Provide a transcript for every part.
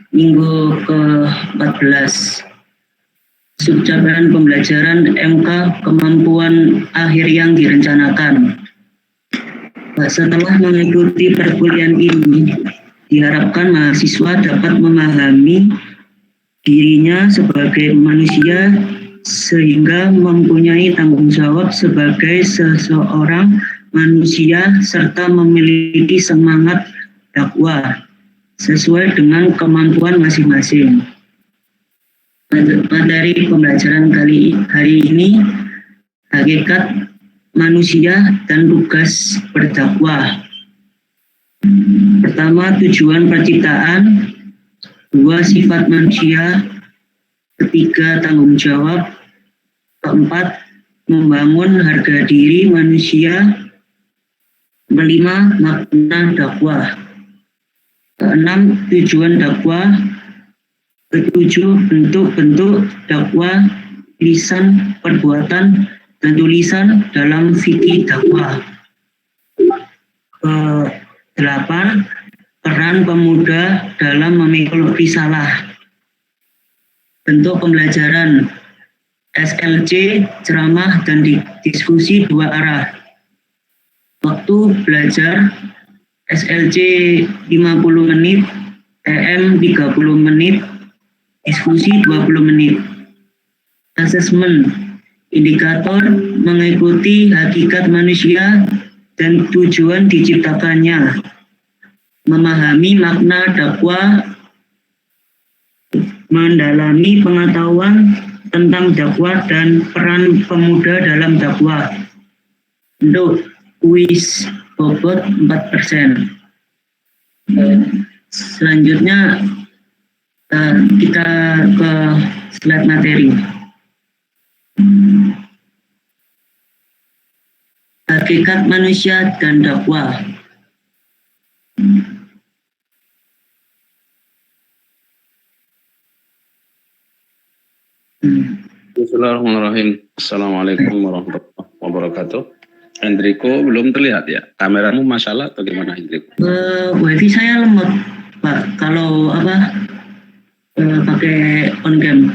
Minggu ke-14. Subcapain pembelajaran MK kemampuan akhir yang direncanakan. Setelah mengikuti perkuliahan ini, diharapkan mahasiswa dapat memahami dirinya sebagai manusia sehingga mempunyai tanggung jawab sebagai seseorang manusia serta memiliki semangat dakwah sesuai dengan kemampuan masing-masing. Materi pembelajaran hari ini hakikat manusia dan tugas berdakwah. Pertama, tujuan penciptaan. Dua, sifat manusia. Ketiga, tanggung jawab. Keempat, membangun harga diri manusia. Kelima, makna dakwah. Keenam, tujuan dakwah. Ketujuh, bentuk-bentuk dakwah, lisan, perbuatan, dan tulisan dalam fikih dakwah. Ke-8, peran pemuda dalam memikul risalah. Bentuk pembelajaran SLC, ceramah, dan diskusi dua arah. Waktu belajar SLC 50 menit, TM 30 menit, diskusi 20 menit. Asesmen, indikator mengikuti hakikat manusia dan tujuan diciptakannya. Memahami makna dakwah, mendalami pengetahuan tentang dakwah dan peran pemuda dalam dakwah. Untuk kuis bobot 4%. Selanjutnya kita ke slide materi. Hakikat manusia dan dakwah. Bismillahirrahmanirrahim. Assalamualaikum warahmatullahi wabarakatuh. Hendriko belum terlihat ya? Kameramu masalah atau gimana, Hendriko? Wifi saya lemot, Pak. Kalau pakai on cam.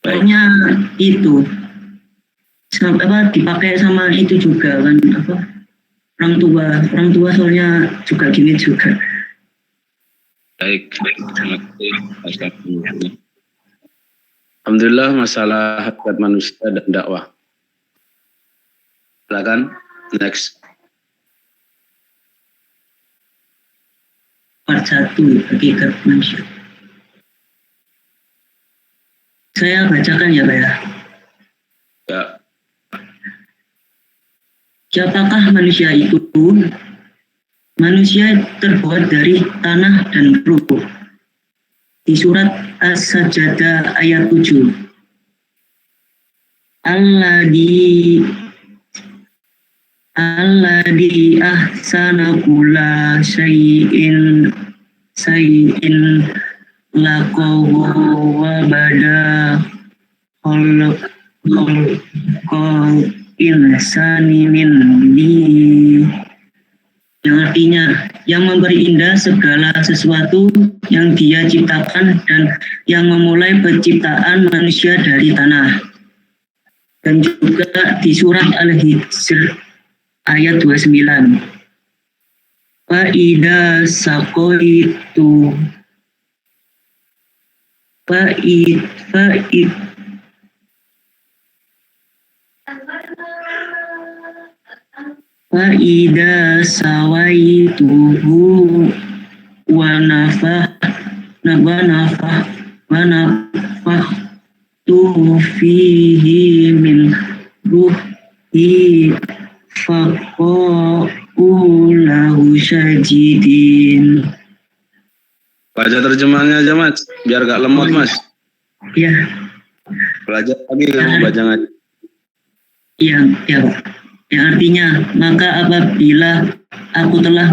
Pokoknya itu dipakai sama itu juga kan orang tua soalnya juga gini juga. Baik. Alhamdulillah, masalah hakikat manusia dan dakwah. Silakan next. Part 1, hakikat manusia. Saya bacakan ya Pak ya. Ya. Siapakah manusia itu? Manusia terbuat dari tanah dan ruh. Di surat As-Sajdah ayat 7. Alladhi ahsana kulla syai'in laqahu wa bada khalqal insani min di, yang artinya yang memberi indah segala sesuatu yang dia ciptakan dan yang memulai penciptaan manusia dari tanah. Dan juga di surat Al-Hijr ayat 29. Fa'ida sakoitu Fa'ida sawaituhu wa nafahtu fihi min ruhi faqa'ulahu syajidin. Baca terjemahannya aja Mas, biar gak lemot Mas. Iya. Belajar lagi kamu baca ngaji. Iya, ya Pak. Yang artinya, maka apabila aku telah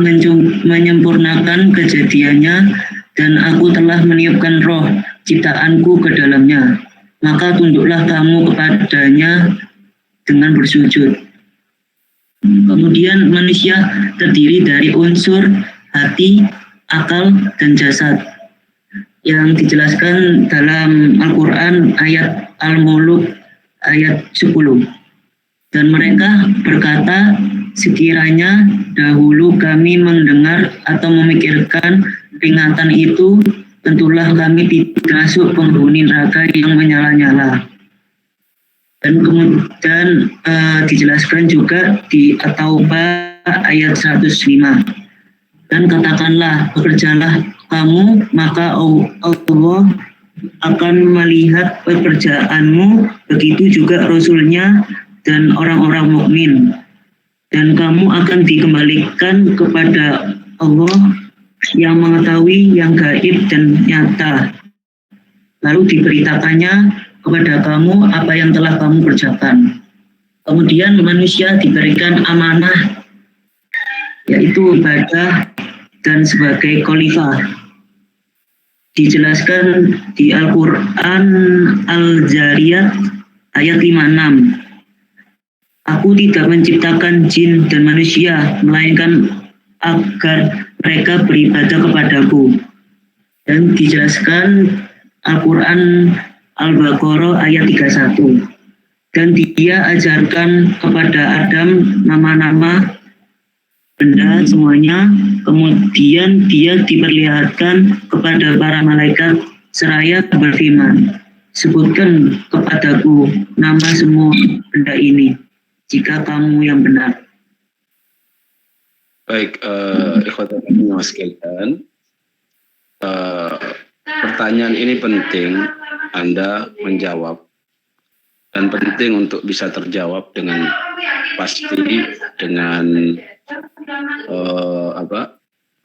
menyempurnakan kejadiannya dan aku telah meniupkan roh ciptaanku ke dalamnya, maka tunduklah kamu kepadanya dengan bersujud. Kemudian manusia terdiri dari unsur hati, akal dan jasad, yang dijelaskan dalam Al-Quran ayat Al-Mulk ayat 10. Dan mereka berkata, sekiranya dahulu kami mendengar atau memikirkan peringatan itu, tentulah kami tidak masuk penghuni neraka yang menyala-nyala. Dan kemudian dijelaskan juga di At-Taubah ayat 105. Dan katakanlah, bekerjalah kamu, maka Allah akan melihat pekerjaanmu, begitu juga Rasulnya dan orang-orang mukmin. Dan kamu akan dikembalikan kepada Allah yang mengetahui yang gaib dan nyata. Lalu diberitakannya kepada kamu apa yang telah kamu kerjakan. Kemudian manusia diberikan amanah, yaitu ibadah dan sebagai khalifah. Dijelaskan di Al-Quran Al-Zariyat ayat 56. Aku tidak menciptakan jin dan manusia, melainkan agar mereka beribadah kepadaku. Dan dijelaskan Al-Quran Al-Baqarah ayat 31. Dan dia ajarkan kepada Adam nama-nama benda semuanya, kemudian dia diperlihatkan kepada para malaikat seraya berfirman, sebutkan kepadaku nama semua benda ini, jika kamu yang benar. Baik, ikhwatan sekalian, pertanyaan ini penting Anda menjawab, dan penting untuk bisa terjawab dengan pasti, dengan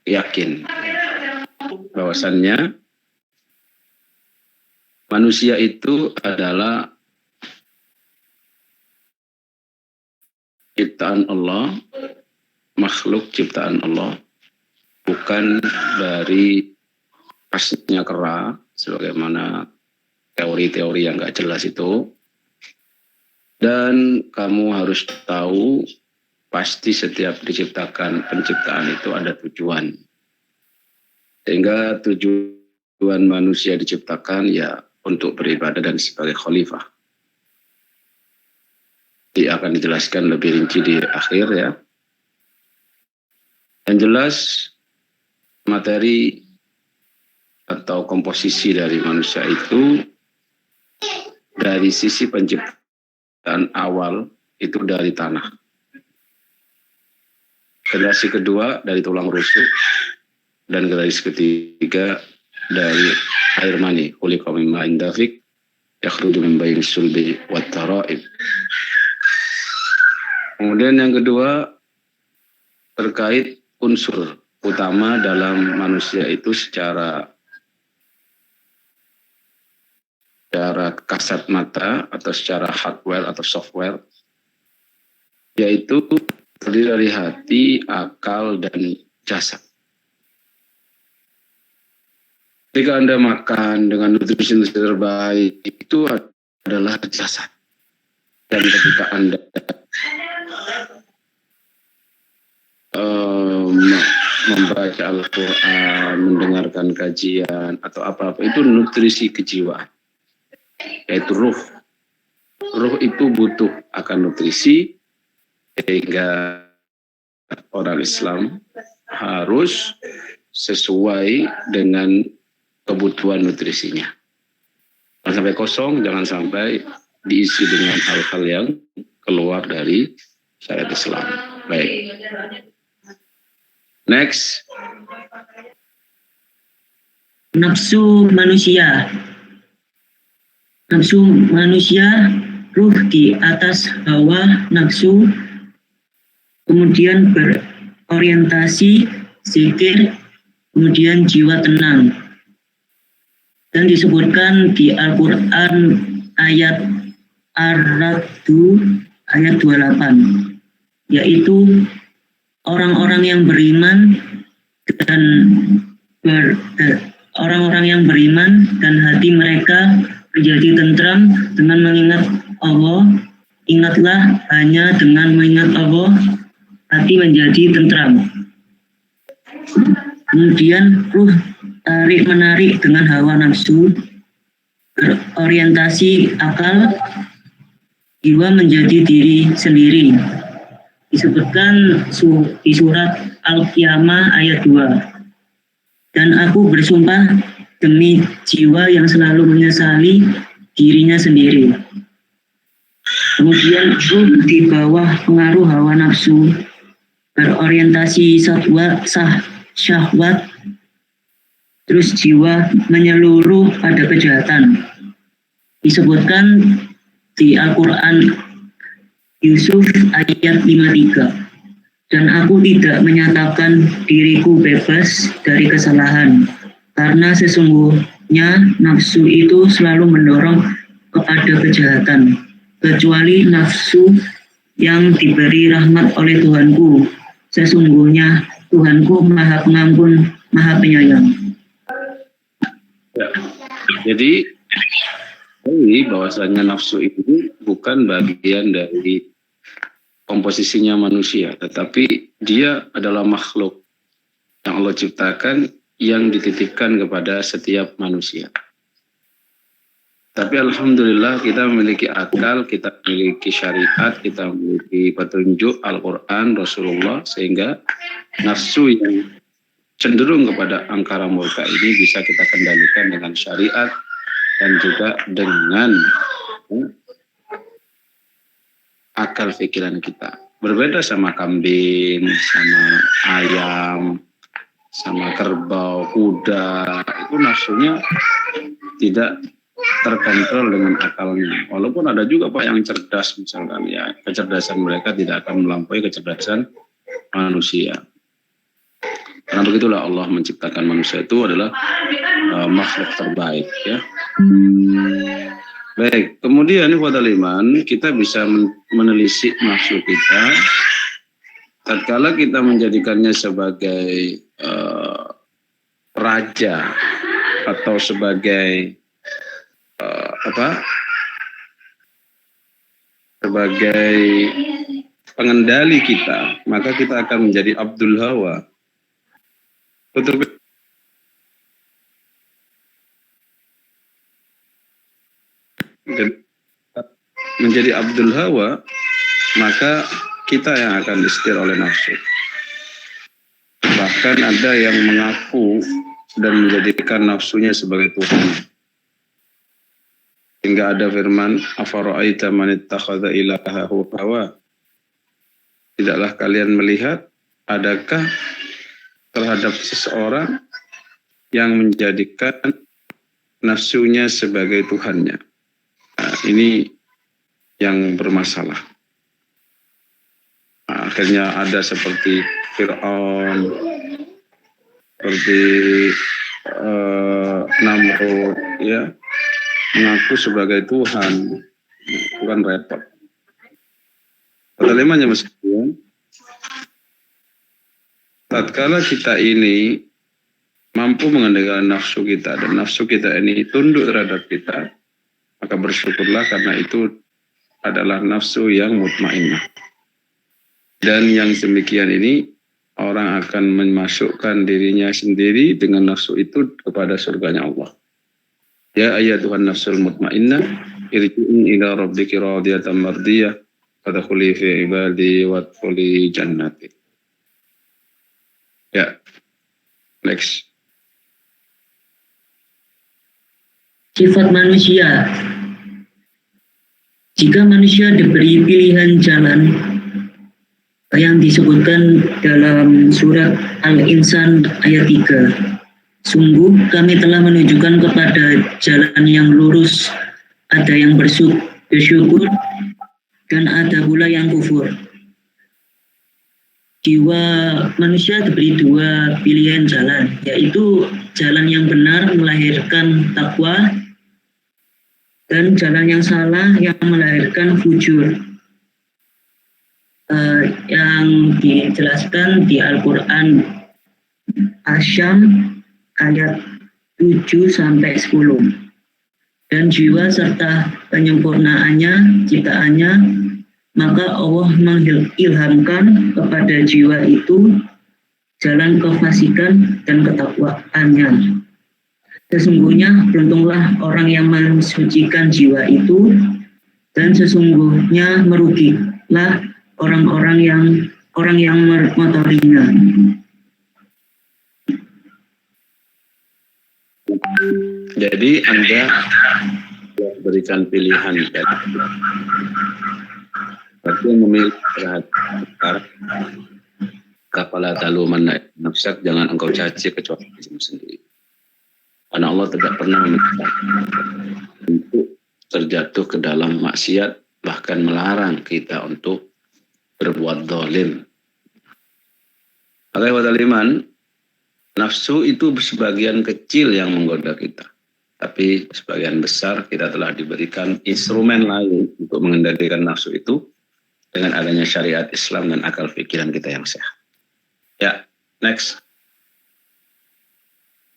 yakin bahwasannya manusia itu adalah ciptaan Allah, makhluk ciptaan Allah, bukan dari pastinya kera sebagaimana teori-teori yang nggak jelas itu. Dan kamu harus tahu, pasti setiap diciptakan penciptaan itu ada tujuan. Sehingga tujuan manusia diciptakan ya untuk beribadah dan sebagai khalifah. Ini akan dijelaskan lebih rinci di akhir ya. Yang jelas materi atau komposisi dari manusia itu dari sisi penciptaan awal itu dari tanah. Generasi kedua dari tulang rusuk, dan generasi ketiga dari air mani. Khuliqa min ma'in dafiq yakhruju min bayni sulbi wat tara'ib. Kemudian yang kedua terkait unsur utama dalam manusia itu secara kasat mata atau secara hardware atau software, yaitu terdiri dari hati, akal, dan jasad. Ketika Anda makan dengan nutrisi terbaik, itu adalah jasad. Dan ketika Anda membaca Al-Quran, mendengarkan kajian, atau apa-apa, itu nutrisi kejiwaan, yaitu ruh. Ruh itu butuh akan nutrisi, sehingga orang Islam harus sesuai dengan kebutuhan nutrisinya. Jangan sampai kosong, jangan sampai diisi dengan hal-hal yang keluar dari syariat Islam. Baik. Next. Nafsu manusia. Nafsu manusia, ruh di atas hawa nafsu, kemudian berorientasi zikir, kemudian jiwa tenang. Dan disebutkan di Al-Quran ayat Ar-Ra'du ayat 28, yaitu orang-orang yang beriman dan hati mereka menjadi tentram dengan mengingat Allah. Ingatlah, hanya dengan mengingat Allah hati menjadi tentram. Kemudian ruh tarik-menarik dengan hawa nafsu, berorientasi akal, jiwa menjadi diri sendiri. Disebutkan di surat Al-Qiyamah ayat 2. Dan aku bersumpah demi jiwa yang selalu menyesali dirinya sendiri. Kemudian ruh di bawah pengaruh hawa nafsu, berorientasi syahwat, terus jiwa menyeluruh pada kejahatan. Disebutkan di Al-Quran Yusuf ayat 53. Dan aku tidak menyatakan diriku bebas dari kesalahan, karena sesungguhnya nafsu itu selalu mendorong kepada kejahatan, kecuali nafsu yang diberi rahmat oleh Tuhanku. Sesungguhnya Tuhanku Maha Pengampun, Maha Penyayang. Ya. Jadi bahwasanya nafsu itu bukan bagian dari komposisinya manusia, tetapi dia adalah makhluk yang Allah ciptakan yang dititipkan kepada setiap manusia. Tapi alhamdulillah kita memiliki akal, kita memiliki syariat, kita memiliki petunjuk Al-Quran, Rasulullah, sehingga nafsu yang cenderung kepada angkara murka ini bisa kita kendalikan dengan syariat dan juga dengan akal pikiran kita. Berbeda sama kambing, sama ayam, sama kerbau, kuda, itu nafsunya tidak terkontrol dengan akalnya. Walaupun ada juga Pak yang cerdas misalkan, ya kecerdasan mereka tidak akan melampaui kecerdasan manusia. Karena begitulah Allah menciptakan manusia itu adalah makhluk terbaik, ya. Baik, kemudian pada iman kita bisa menelisik nafsu kita tatkala kita menjadikannya sebagai raja atau sebagai sebagai pengendali kita, maka kita akan menjadi Abdul Hawa. Betul. Menjadi Abdul Hawa, maka kita yang akan disetir oleh nafsu. Bahkan ada yang mengaku dan menjadikan nafsunya sebagai Tuhan. Hingga ada firman, afara'aita man ittakhadha ilahahu hawa. Tidaklah kalian melihat, adakah terhadap seseorang yang menjadikan nafsunya sebagai Tuhannya. Nah, ini yang bermasalah. Nah, akhirnya ada seperti Fir'aun, seperti Namrud, ya, mengaku sebagai Tuhan, bukan repot. Pertanyaan meskipun tatkala kita ini mampu mengendalikan nafsu kita dan nafsu kita ini tunduk terhadap kita, maka bersyukurlah karena itu adalah nafsu yang mutmainnah. Dan yang demikian ini orang akan memasukkan dirinya sendiri dengan nafsu itu kepada surganya Allah. Ya ayyatuhan nafsul mutmainnah irji'i ila rabbiki radiyatan mardiyah fadkhuli fi ibadi wadkhuli jannati. Ya. Next. Sifat manusia. Jika manusia diberi pilihan jalan yang disebutkan dalam surat Al-Insan ayat 3. Sungguh kami telah menunjukkan kepada jalan yang lurus, ada yang bersyukur dan ada pula yang kufur. Jiwa manusia diberi dua pilihan jalan, yaitu jalan yang benar melahirkan takwa, dan jalan yang salah yang melahirkan fujur. Yang dijelaskan di Al-Quran Asy-Syams ayat 7-10. Dan jiwa serta penyempurnaannya, ciptaannya, maka Allah mengilhamkan kepada jiwa itu jalan kefasikan dan ketakwaannya. Sesungguhnya beruntunglah orang yang mensucikan jiwa itu, dan sesungguhnya merugilah orang yang mengotorinya. Jadi Anda berikan pilihan, berarti memilih perhatian kepala taluman nafsak, jangan engkau caci kecuali dirimu sendiri. Karena Allah tidak pernah meminta untuk terjatuh ke dalam maksiat, bahkan melarang kita untuk berbuat zalim. Maka iman, nafsu itu sebagian kecil yang menggoda kita. Tapi sebagian besar kita telah diberikan instrumen lain untuk mengendalikan nafsu itu dengan adanya syariat Islam dan akal pikiran kita yang sehat. Ya, next.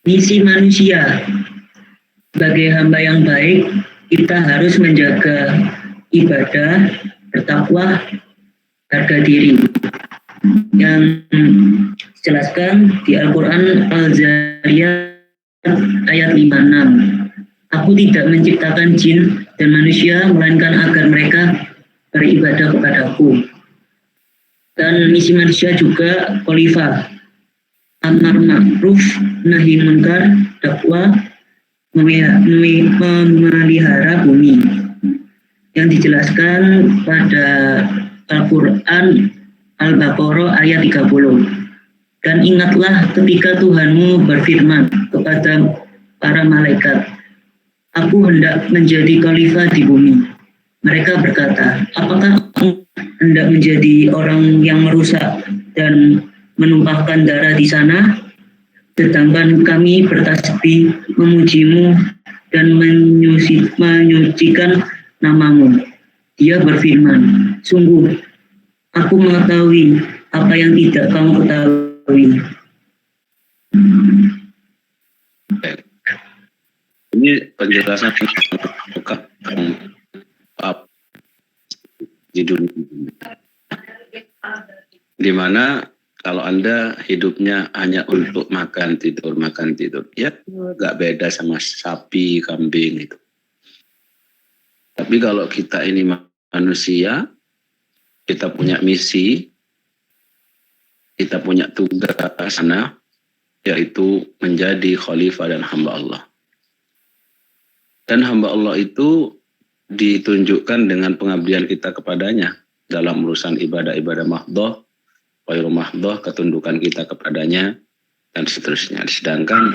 Misi manusia. Sebagai hamba yang baik, kita harus menjaga ibadah, bertakwa, harga diri. Yang dijelaskan di Al-Quran Al-Zariyat ayat 56. Aku tidak menciptakan jin dan manusia melainkan agar mereka beribadah kepadaku. Dan misi manusia juga khalifah, amar ma'ruf nahi munkar, dakwah, memelihara bumi. Yang dijelaskan pada Al-Quran Al-Baqarah ayat 30. Dan ingatlah ketika Tuhanmu berfirman kepada para malaikat, aku hendak menjadi khalifah di bumi. Mereka berkata, apakah kamu hendak menjadi orang yang merusak dan menumpahkan darah di sana? Sedangkan kami bertasbih memujimu dan menyucikan namamu. Dia berfirman, sungguh aku mengetahui apa yang tidak kamu ketahui. Ini penjelasan di dunia, di mana kalau Anda hidupnya hanya untuk makan tidur, ya nggak beda sama sapi, kambing itu. Tapi kalau kita ini manusia, kita punya misi, kita punya tugas sana, yaitu menjadi khalifah dan hamba Allah. Dan hamba Allah itu ditunjukkan dengan pengabdian kita kepadanya dalam urusan ibadah-ibadah mahdoh, khairu mahdoh, ketundukan kita kepadanya, dan seterusnya. Sedangkan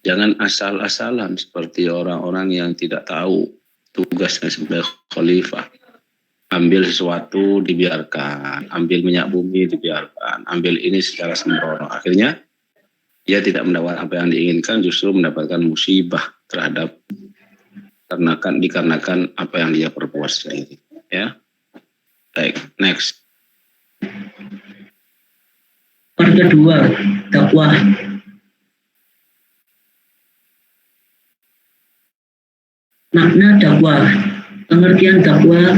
jangan asal-asalan seperti orang-orang yang tidak tahu tugasnya sebagai khalifah. Ambil sesuatu dibiarkan, ambil minyak bumi dibiarkan, ambil ini secara sembrono. Akhirnya dia tidak mendapat apa yang diinginkan, justru mendapatkan musibah terhadap dikarenakan apa yang dia perbuat sendiri. Ya, baik, next. Part kedua, dakwah. Makna dakwah. Pengertian dakwah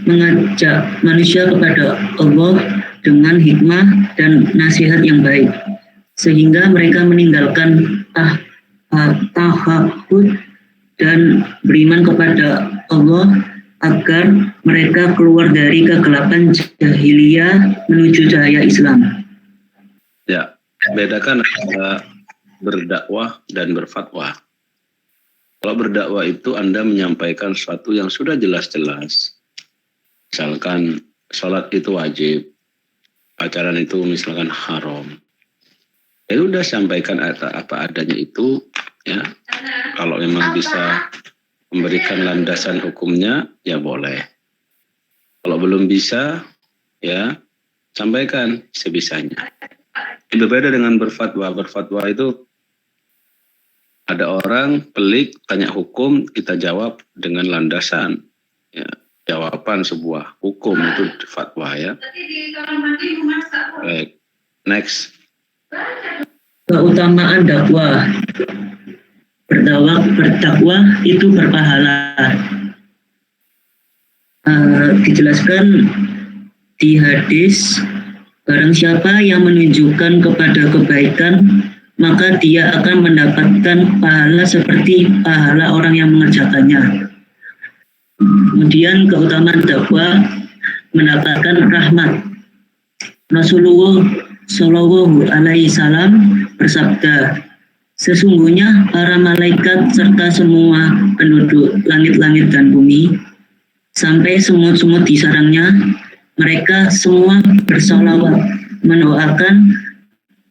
mengajak manusia kepada Allah dengan hikmah dan nasihat yang baik, sehingga mereka meninggalkan tahawud dan beriman kepada Allah agar mereka keluar dari kegelapan jahiliyah menuju cahaya Islam. Ya, bedakan antara berdakwah dan berfatwa. Kalau berdakwah itu Anda menyampaikan sesuatu yang sudah jelas-jelas. Misalkan sholat itu wajib, pacaran itu misalkan haram. Ya udah sampaikan apa adanya itu, ya. Kalau memang bisa memberikan landasan hukumnya, ya boleh. Kalau belum bisa, ya sampaikan sebisanya. Berbeda dengan berfatwa. Berfatwa itu ada orang pelik tanya hukum, kita jawab dengan landasan, ya. Jawaban sebuah hukum itu fatwa, ya. Baik, next. Keutamaan dakwah. Berdakwah itu berpahala. dijelaskan di hadis, barang siapa yang menunjukkan kepada kebaikan, maka dia akan mendapatkan pahala seperti pahala orang yang mengerjakannya. Kemudian keutamaan dakwah mendapatkan rahmat. Rasulullah Shallallahu Alaihi Wasallam bersabda, sesungguhnya para malaikat serta semua penduduk langit-langit dan bumi, sampai semut-semut di sarangnya, mereka semua bersolawat, mendoakan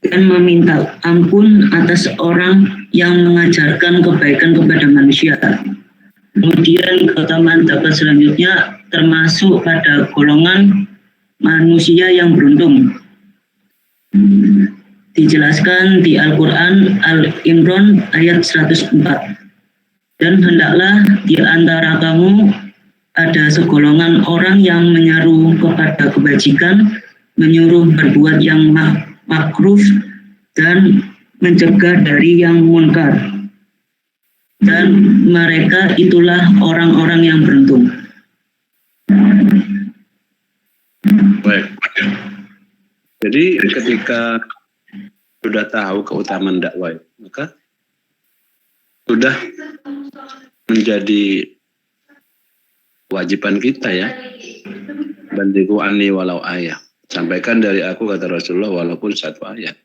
dan meminta ampun atas orang yang mengajarkan kebaikan kepada manusia. Kemudian keutamaan dakwah selanjutnya termasuk pada golongan manusia yang beruntung. Dijelaskan di Al-Quran Al-Imran ayat 104. Dan hendaklah di antara kamu ada segolongan orang yang menyeru kepada kebajikan, menyuruh berbuat yang makruf, dan mencegah dari yang munkar. Dan mereka itulah orang-orang yang beruntung. Baik. Jadi ketika sudah tahu keutamaan dakwah, maka sudah menjadi kewajiban kita ya. Bandiku ani walau ayat. Sampaikan dari aku, kata Rasulullah, walaupun satu ayat.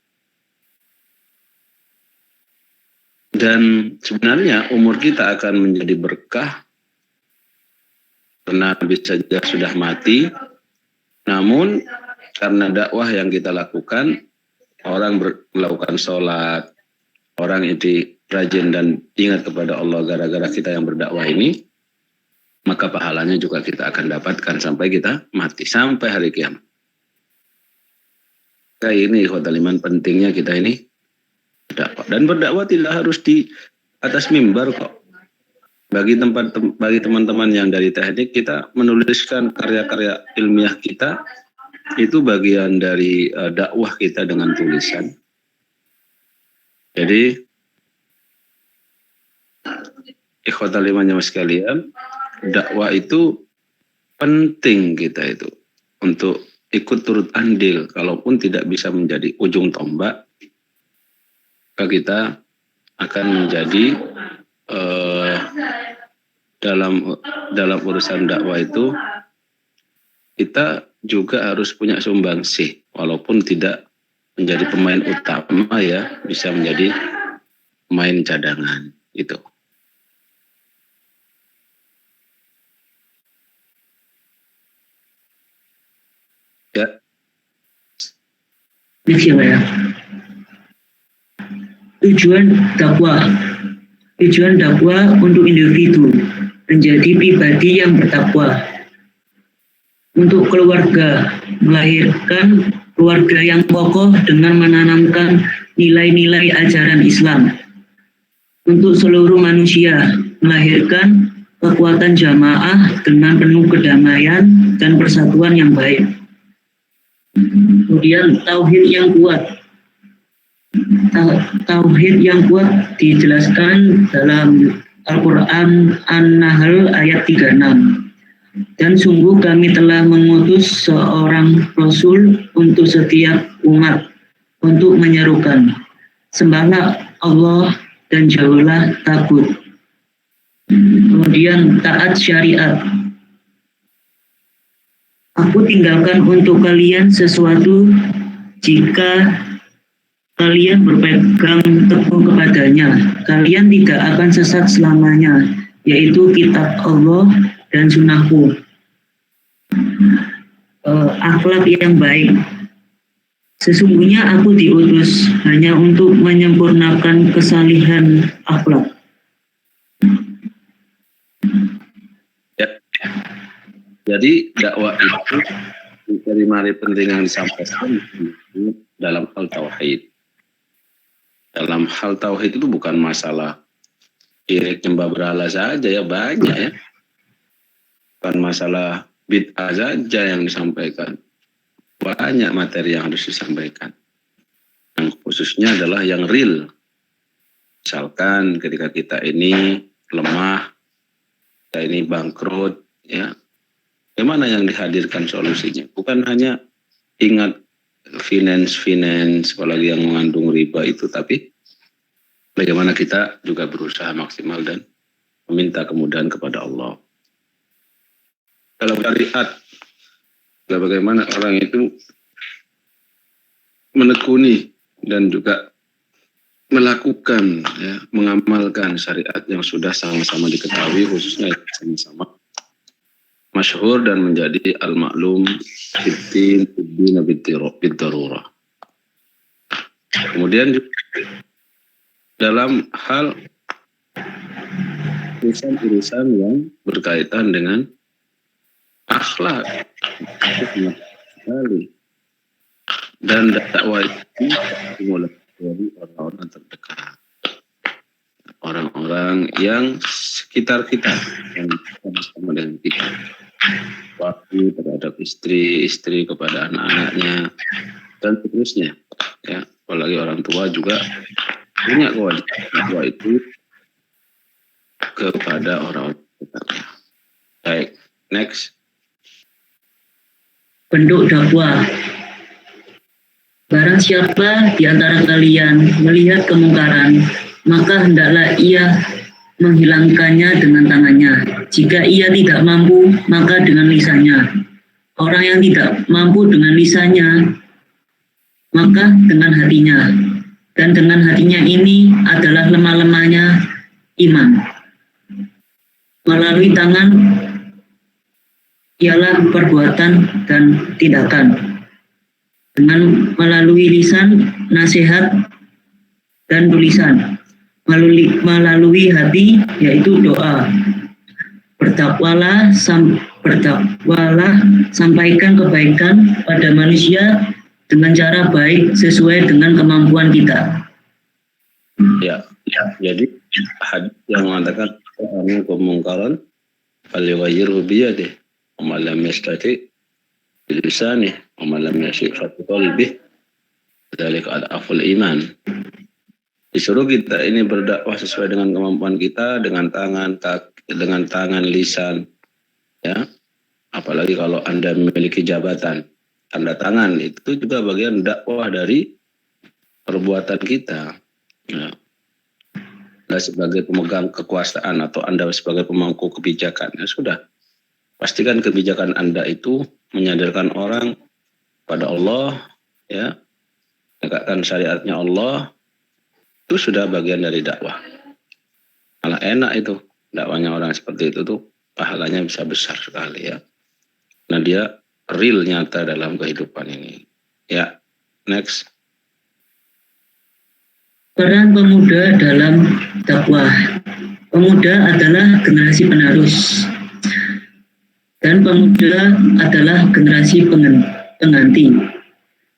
Dan sebenarnya umur kita akan menjadi berkah karena bisa saja sudah mati. Namun karena dakwah yang kita lakukan, orang melakukan sholat, orang itu rajin dan ingat kepada Allah gara-gara kita yang berdakwah ini, maka pahalanya juga kita akan dapatkan sampai kita mati, sampai hari kiamat. Kayak ini ikhwatal iman, pentingnya kita ini berdakwah. Dan berdakwah tidak harus di atas mimbar kok. Bagi teman-teman yang dari teknik, kita menuliskan karya-karya ilmiah kita, itu bagian dari dakwah kita dengan tulisan. Jadi ikhwatal iman jamaah sekalian, dakwah itu penting kita itu untuk ikut turut andil, kalaupun tidak bisa menjadi ujung tombak, maka kita akan menjadi dalam urusan dakwah itu kita juga harus punya sumbangsih, walaupun tidak menjadi pemain utama ya, bisa menjadi pemain cadangan itu. Ya. Ya. Tujuan dakwah untuk individu menjadi pribadi yang bertakwa. Untuk keluarga, melahirkan keluarga yang kokoh dengan menanamkan nilai-nilai ajaran Islam. Untuk seluruh manusia, melahirkan kekuatan jamaah dengan penuh kedamaian dan persatuan yang baik. Kemudian tauhid yang kuat. Tauhid yang kuat dijelaskan dalam Al-Quran An-Nahl ayat 36. Dan sungguh kami telah mengutus seorang Rasul untuk setiap umat untuk menyerukan, sembahlah Allah dan jauhlah tagut. Kemudian taat syariat. Aku tinggalkan untuk kalian sesuatu jika kalian berpegang teguh kepadanya, kalian tidak akan sesat selamanya, yaitu kitab Allah dan sunnahku. Akhlak yang baik. Sesungguhnya aku diutus hanya untuk menyempurnakan kesalihan akhlak. Jadi dakwah itu dari mari penting yang disampaikan dalam hal tauhid. Dalam hal tauhid itu bukan masalah syirik nyembah berhala saja ya, banyak ya. Bukan masalah bid'ah saja yang disampaikan. Banyak materi yang harus disampaikan. Yang khususnya adalah yang real. Misalkan ketika kita ini lemah, kita ini bangkrut, ya, Bagaimana yang dihadirkan solusinya? Bukan hanya ingat finance, apalagi yang mengandung riba itu, tapi bagaimana kita juga berusaha maksimal dan meminta kemudahan kepada Allah. Dalam syariat, bagaimana orang itu menekuni dan juga melakukan, ya, mengamalkan syariat yang sudah sama-sama diketahui, khususnya sama-sama masyhur dan menjadi al-ma'lum fiddin bid-darurah. Kemudian dalam hal urusan-urusan yang berkaitan dengan akhlak, itu sekali. Dan dakwah itu dimulai dari orang-orang terdekat, orang-orang yang sekitar kita, yang bersama dengan kita. Waktu terhadap istri kepada anak-anaknya, dan seterusnya. Ya, apalagi orang tua juga punya kewajiban dakwah itu kepada orang-orang sekitarnya. Baik, next. Bentuk dakwah. Barang siapa di antara kalian melihat kemungkaran, maka hendaklah ia menghilangkannya dengan tangannya. Jika ia tidak mampu, maka dengan lisannya. Orang yang tidak mampu dengan lisannya, maka dengan hatinya. Dan dengan hatinya ini adalah lemah-lemahnya iman. Melalui tangan ialah perbuatan dan tindakan. Dengan melalui lisan, nasihat, dan tulisan. Melalui hati, yaitu doa. Bertakwalah, sampaikan kebaikan pada manusia dengan cara baik sesuai dengan kemampuan kita. Ya. Jadi hadis yang mengatakan anu kemungkaran falyughayyirhu biyadihi wa man lam yastati bilisanihi wa man lam yastati bi qalbihi dzalika adhaful iman. Disuruh kita ini berdakwah sesuai dengan kemampuan kita, dengan tangan, lisan, ya. Apalagi kalau Anda memiliki jabatan, tanda tangan itu juga bagian dakwah dari perbuatan kita. Ya. Anda sebagai pemegang kekuasaan atau Anda sebagai pemangku kebijakan, ya sudah. Pastikan kebijakan Anda itu menyadarkan orang pada Allah, ya, menegakkan syariatnya Allah, itu sudah bagian dari dakwah. Malah enak itu dakwahnya orang seperti itu tuh, pahalanya bisa besar sekali, ya. Nah dia real nyata dalam kehidupan ini. Ya, next. Peran pemuda dalam dakwah. Pemuda adalah generasi penerus. Dan pemuda adalah generasi pengganti.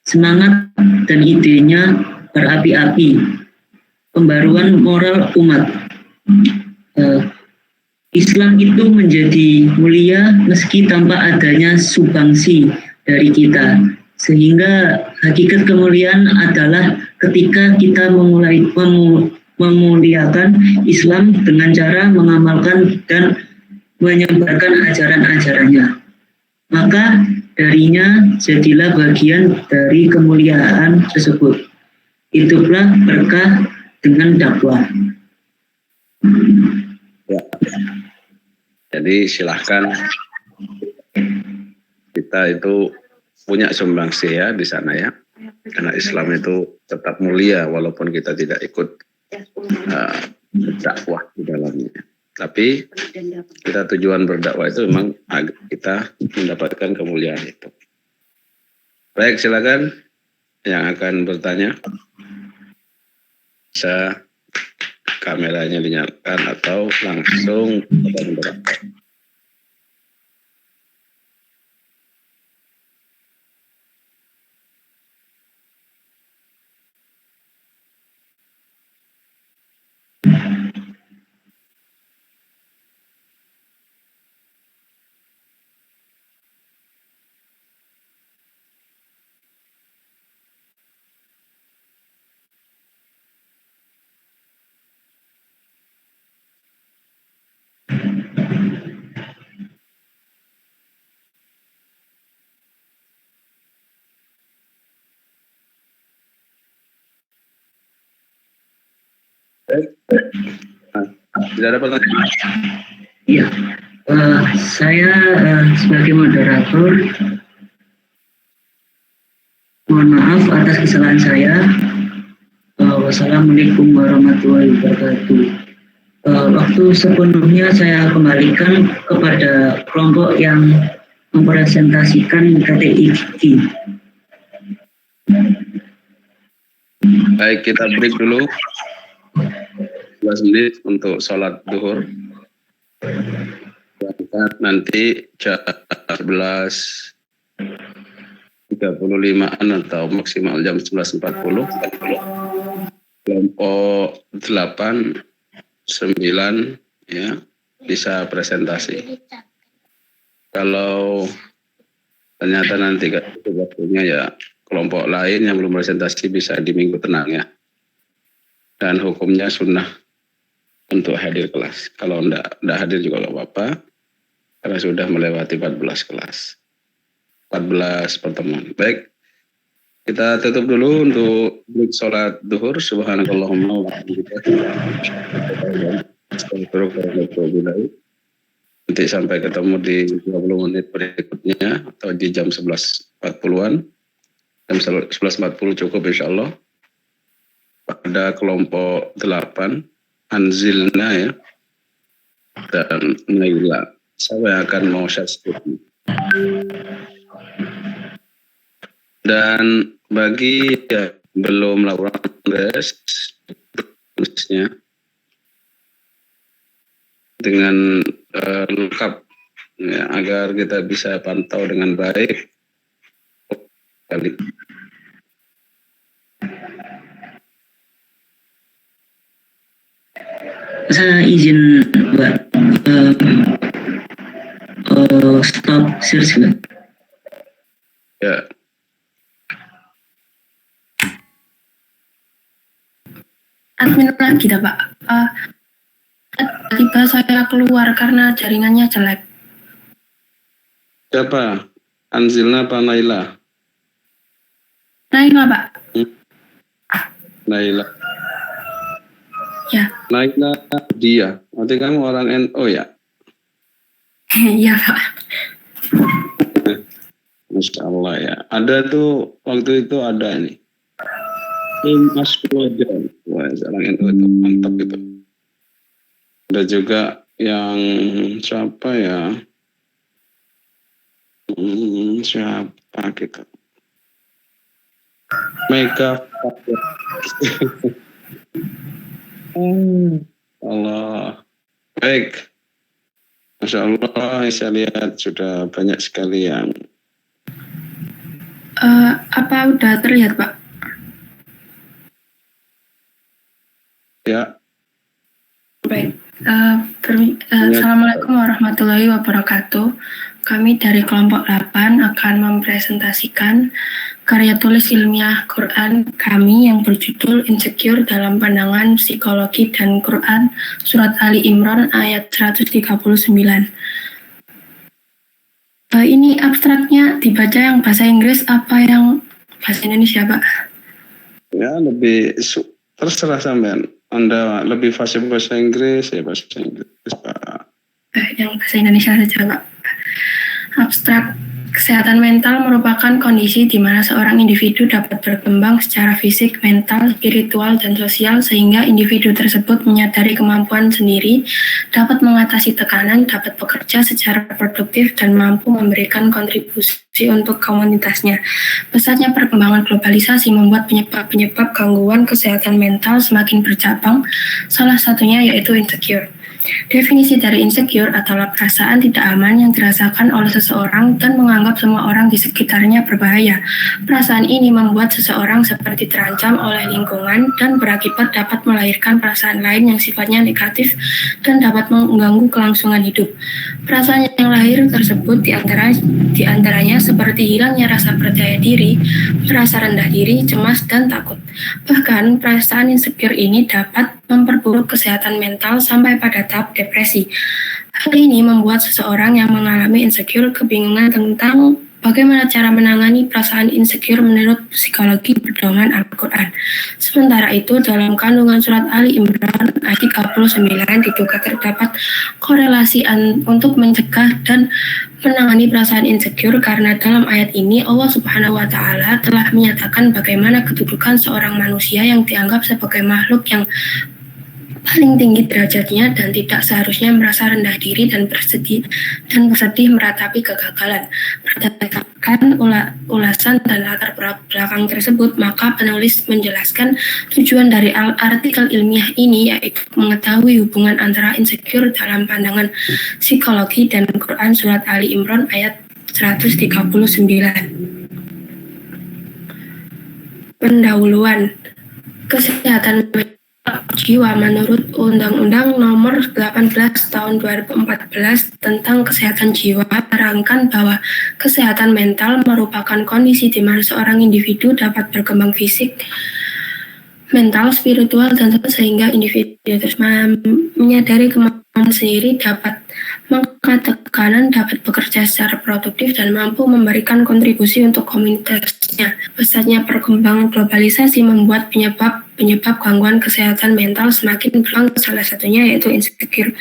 Semangat dan idenya berapi-api. Pembaruan moral umat. Islam itu menjadi mulia meski tanpa adanya sumbangsi dari kita. Sehingga hakikat kemuliaan adalah ketika kita memuliakan Islam dengan cara mengamalkan dan menyebarkan ajaran-ajarannya. Maka darinya jadilah bagian dari kemuliaan tersebut. Itulah berkah dengan dakwah. Ya. Jadi silahkan kita itu punya sumbangsi ya di sana ya, karena Islam itu tetap mulia walaupun kita tidak ikut berdakwah di dalamnya. Tapi kita tujuan berdakwah itu memang agar kita mendapatkan kemuliaan itu. Baik, silakan yang akan bertanya. Bisa kameranya dinyalakan atau langsung bertanya. Tidak ada pertanyaan. Iya, saya sebagai moderator mohon maaf atas kesalahan saya. Wassalamualaikum warahmatullahi wabarakatuh. Waktu sepenuhnya saya kembalikan kepada kelompok yang mempresentasikan KTI Kiki. Baik, kita break dulu 11 menit untuk sholat duhur. Nanti jam 11.35 atau maksimal jam 11.40. Kelompok 8, 9 ya bisa presentasi. Kalau ternyata nanti waktunya ya kelompok lain yang belum presentasi bisa di minggu tenang ya. Dan hukumnya sunnah untuk hadir kelas. Kalau enggak hadir juga enggak apa-apa. Karena sudah melewati 14 kelas. 14 pertemuan. Baik. Kita tutup dulu untuk sholat duhur. Subhanakallahumma wa bihamdika. Nanti sampai ketemu di 20 menit berikutnya atau di jam 11.40-an. Jam 11.40 cukup insya Allah. Pada kelompok 8 Anzilna ya dan Naila. Saya akan mau share. Dan bagi yang belum melakukan tulisnya dengan lengkap ya, agar kita bisa pantau dengan baik. Saya izin buat stop search. Ya. Admin lagi dah Pak. Tiba saya keluar karena jaringannya jelek. Siapa? Anzilna apa Naila? Naila Pak. Naila. Ya. Naila dia. Nanti kamu orang NO ya? Iya Pak. Masya Allah ya. Ada tuh waktu itu ada nih. Mas Klojan. Wah, orang NO itu mantap itu. Ada juga yang siapa ya? Siapa gitu? Mega. Allah. Baik. Masya Allah, saya lihat sudah banyak sekali yang. Apa udah terlihat Pak? Ya. Baik. Assalamualaikum warahmatullahi wabarakatuh. Kami dari kelompok 8 akan mempresentasikan karya tulis ilmiah Quran kami yang berjudul Insecure dalam Pandangan Psikologi dan Quran Surat Ali Imran ayat 139. Ini abstraknya dibaca yang bahasa Inggris apa yang bahasa Indonesia Pak? Ya lebih terserah sampean. Anda lebih fasih bahasa Inggris ya bahasa Inggris Pak. Yang bahasa Indonesia saja Pak. Abstrak, kesehatan mental merupakan kondisi di mana seorang individu dapat berkembang secara fisik, mental, spiritual, dan sosial sehingga individu tersebut menyadari kemampuan sendiri, dapat mengatasi tekanan, dapat bekerja secara produktif, dan mampu memberikan kontribusi untuk komunitasnya. Pesatnya perkembangan globalisasi membuat penyebab-penyebab gangguan kesehatan mental semakin bercabang, salah satunya yaitu insecure. Definisi dari insecure adalah perasaan tidak aman yang dirasakan oleh seseorang dan menganggap semua orang di sekitarnya berbahaya. Perasaan ini membuat seseorang seperti terancam oleh lingkungan dan berakibat dapat melahirkan perasaan lain yang sifatnya negatif dan dapat mengganggu kelangsungan hidup. Perasaan yang lahir tersebut diantaranya seperti hilangnya rasa percaya diri, merasa rendah diri, cemas, dan takut. Bahkan perasaan insecure ini dapat memperburuk kesehatan mental sampai pada tahap depresi. Hal ini membuat seseorang yang mengalami insecure kebingungan tentang Bagaimana cara menangani perasaan insecure menurut psikologi pedoman Al-Quran? Sementara itu, dalam kandungan surat Ali Imran ayat 39 diduga terdapat korelasi untuk mencegah dan menangani perasaan insecure karena dalam ayat ini Allah Subhanahu wa Ta'ala telah menyatakan bagaimana kedudukan seorang manusia yang dianggap sebagai makhluk yang paling tinggi derajatnya dan tidak seharusnya merasa rendah diri dan bersedih meratapi kegagalan. Berdasarkan ulasan dan latar belakang tersebut, maka penulis menjelaskan tujuan dari artikel ilmiah ini yaitu mengetahui hubungan antara insecure dalam pandangan psikologi dan Quran surat Ali Imran ayat 139. Pendahuluan kesehatan jiwa menurut Undang-Undang Nomor 18 Tahun 2014 tentang Kesehatan Jiwa menerangkan bahwa kesehatan mental merupakan kondisi di mana seorang individu dapat berkembang fisik, mental, spiritual, dan sehingga individu terus menyadari kemampuan sendiri, dapat mengangkat tekanan, dapat bekerja secara produktif, dan mampu memberikan kontribusi untuk komunitasnya. Pesatnya perkembangan globalisasi membuat penyebab gangguan kesehatan mental semakin berkembang, salah satunya yaitu insecure.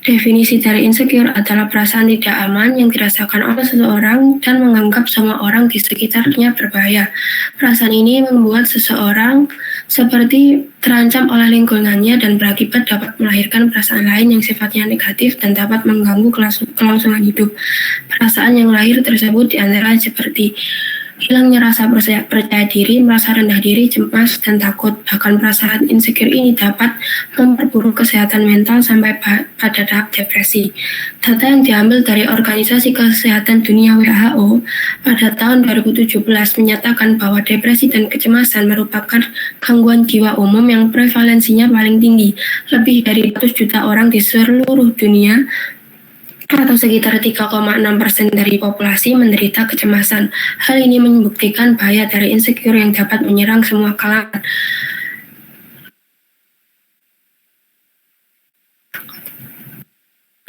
Definisi dari insecure adalah perasaan tidak aman yang dirasakan oleh seseorang dan menganggap semua orang di sekitarnya berbahaya. Perasaan ini membuat seseorang seperti terancam oleh lingkungannya dan berakibat dapat melahirkan perasaan lain yang sifatnya negatif dan dapat mengganggu kelangsungan hidup. Perasaan yang lahir tersebut diantara seperti hilangnya rasa percaya diri, merasa rendah diri, cemas, dan takut. Bahkan perasaan insecure ini dapat memperburuk kesehatan mental sampai pada tahap depresi. Data yang diambil dari Organisasi Kesehatan Dunia WHO pada tahun 2017 menyatakan bahwa depresi dan kecemasan merupakan gangguan jiwa umum yang prevalensinya paling tinggi. Lebih dari 100 juta orang di seluruh dunia atau sekitar 3,6% dari populasi menderita kecemasan. Hal ini membuktikan bahaya dari insecure yang dapat menyerang semua kalangan.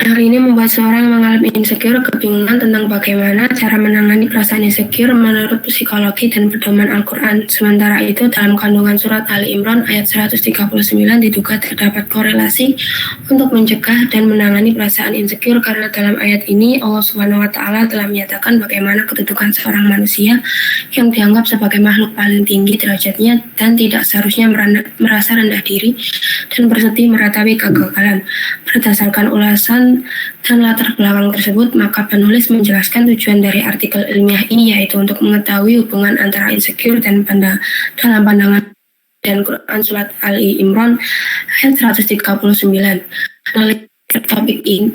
Hal ini membuat seorang mengalami insecure, kebingungan tentang bagaimana cara menangani perasaan insecure menurut psikologi dan pedoman Al-Quran. Sementara itu, dalam kandungan surat Ali Imran ayat 139 diduga terdapat korelasi untuk mencegah dan menangani perasaan insecure karena dalam ayat ini Allah Subhanahu wa Ta'ala telah menyatakan bagaimana kedudukan seorang manusia yang dianggap sebagai makhluk paling tinggi derajatnya dan tidak seharusnya merasa rendah diri dan bersedih meratapi kegagalan. Berdasarkan ulasan dan latar belakang tersebut, maka penulis menjelaskan tujuan dari artikel ilmiah ini yaitu untuk mengetahui hubungan antara insecure dan dalam pandangan dan Quran surat Ali Imran ayat 139.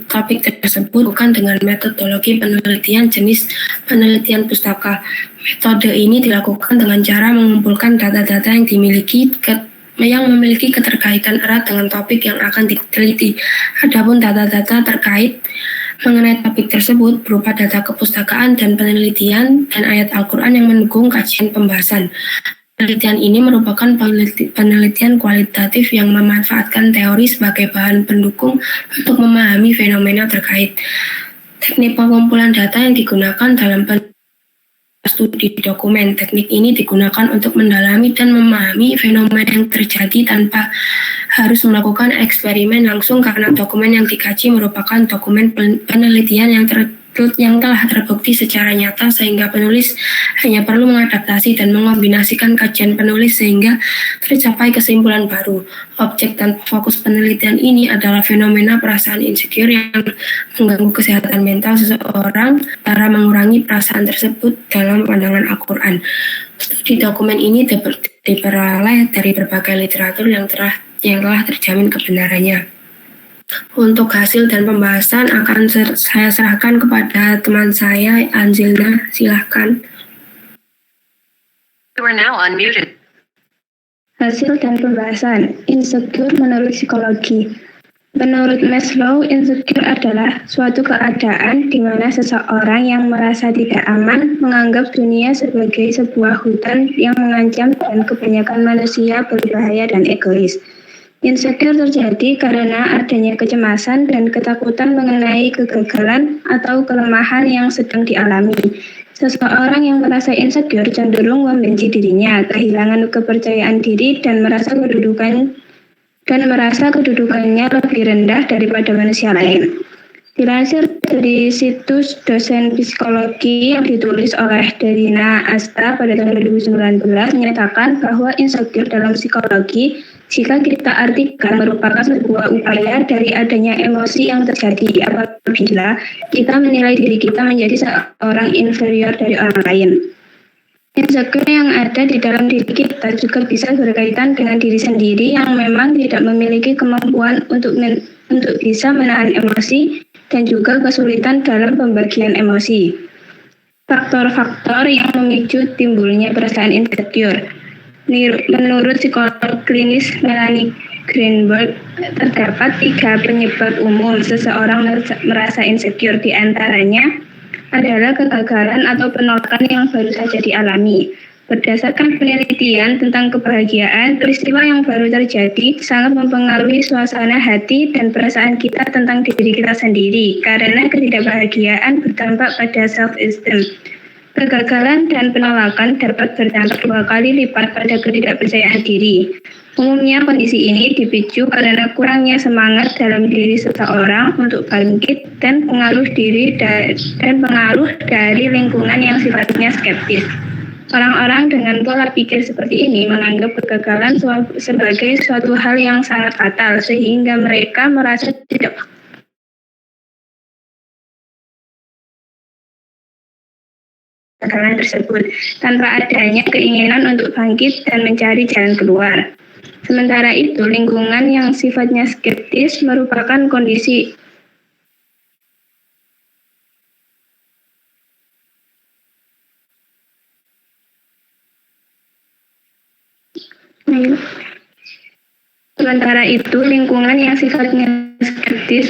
Topik tersebut bukan dengan metodologi penelitian jenis penelitian pustaka. Metode ini dilakukan dengan cara mengumpulkan data-data yang memiliki keterkaitan erat dengan topik yang akan diteliti. Adapun data-data terkait mengenai topik tersebut berupa data kepustakaan dan penelitian dan ayat Al-Quran yang mendukung kajian pembahasan. Penelitian ini merupakan penelitian kualitatif yang memanfaatkan teori sebagai bahan pendukung untuk memahami fenomena terkait. Teknik pengumpulan data yang digunakan dalam studi dokumen. Teknik ini digunakan untuk mendalami dan memahami fenomena yang terjadi tanpa harus melakukan eksperimen langsung karena dokumen yang dikaji merupakan dokumen penelitian yang telah terbukti secara nyata sehingga penulis hanya perlu mengadaptasi dan mengombinasikan kajian penulis sehingga tercapai kesimpulan baru. Objek dan fokus penelitian ini adalah fenomena perasaan insecure yang mengganggu kesehatan mental seseorang cara mengurangi perasaan tersebut dalam pandangan Al-Quran. Studi dokumen ini diperoleh dari berbagai literatur yang telah terjamin kebenarannya. Untuk hasil dan pembahasan akan saya serahkan kepada teman saya, Anzilna. Silahkan. You are now unmuted. Hasil dan pembahasan insecure menurut psikologi. Menurut Maslow, insecure adalah suatu keadaan di mana seseorang yang merasa tidak aman menganggap dunia sebagai sebuah hutan yang mengancam dan kebanyakan manusia berbahaya dan egois. Insecure terjadi karena adanya kecemasan dan ketakutan mengenai kegagalan atau kelemahan yang sedang dialami, Seseorang yang merasa insecure cenderung membenci dirinya, kehilangan kepercayaan diri, dan merasa kedudukannya lebih rendah daripada manusia lain. Dilansir dari situs dosen psikologi yang ditulis oleh Derina Asta pada tahun 2019 menyatakan bahwa insecure dalam psikologi jika kita artikan merupakan sebuah upaya dari adanya emosi yang terjadi apabila kita menilai diri kita menjadi seorang inferior dari orang lain. Insecure yang ada di dalam diri kita juga bisa berkaitan dengan diri sendiri yang memang tidak memiliki kemampuan untuk bisa menahan emosi dan juga kesulitan dalam pembagian emosi. Faktor-faktor yang memicu timbulnya perasaan insecure. Menurut psikolog klinis Melanie Greenberg, terdapat 3 penyebab umum seseorang merasa insecure, di antaranya adalah kegagalan atau penolakan yang baru saja dialami. Berdasarkan penelitian tentang kebahagiaan, peristiwa yang baru terjadi sangat mempengaruhi suasana hati dan perasaan kita tentang diri kita sendiri, karena ketidakbahagiaan berdampak pada self-esteem. Kegagalan dan penolakan dapat berdampak 2 kali lipat pada ketidakpercayaan diri. Umumnya kondisi ini dipicu karena kurangnya semangat dalam diri seseorang untuk bangkit dan pengaruh dari lingkungan yang sifatnya skeptis. Orang-orang dengan pola pikir seperti ini menganggap kegagalan sebagai suatu hal yang sangat fatal, sehingga mereka merasa tidak kegagalan tersebut tanpa adanya keinginan untuk bangkit dan mencari jalan keluar. Sementara itu, lingkungan yang sifatnya skeptis merupakan kondisi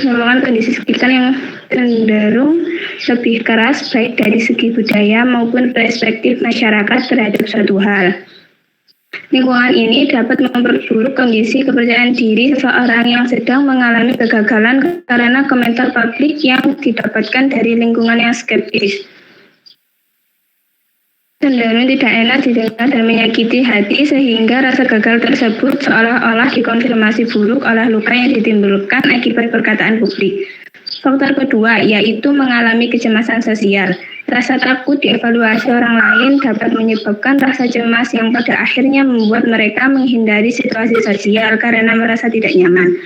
merupakan kondisi sekitar yang cenderung lebih keras baik dari segi budaya maupun perspektif masyarakat terhadap suatu hal. Lingkungan ini dapat memperburuk kondisi kepercayaan diri seseorang yang sedang mengalami kegagalan karena komentar publik yang didapatkan dari lingkungan yang skeptis. Cenderung tidak enak didengar dan menyakiti hati, sehingga rasa gagal tersebut seolah-olah dikonfirmasi buruk oleh luka yang ditimbulkan akibat perkataan publik. Faktor kedua yaitu mengalami kecemasan sosial. Rasa takut dievaluasi orang lain dapat menyebabkan rasa cemas yang pada akhirnya membuat mereka menghindari situasi sosial karena merasa tidak nyaman.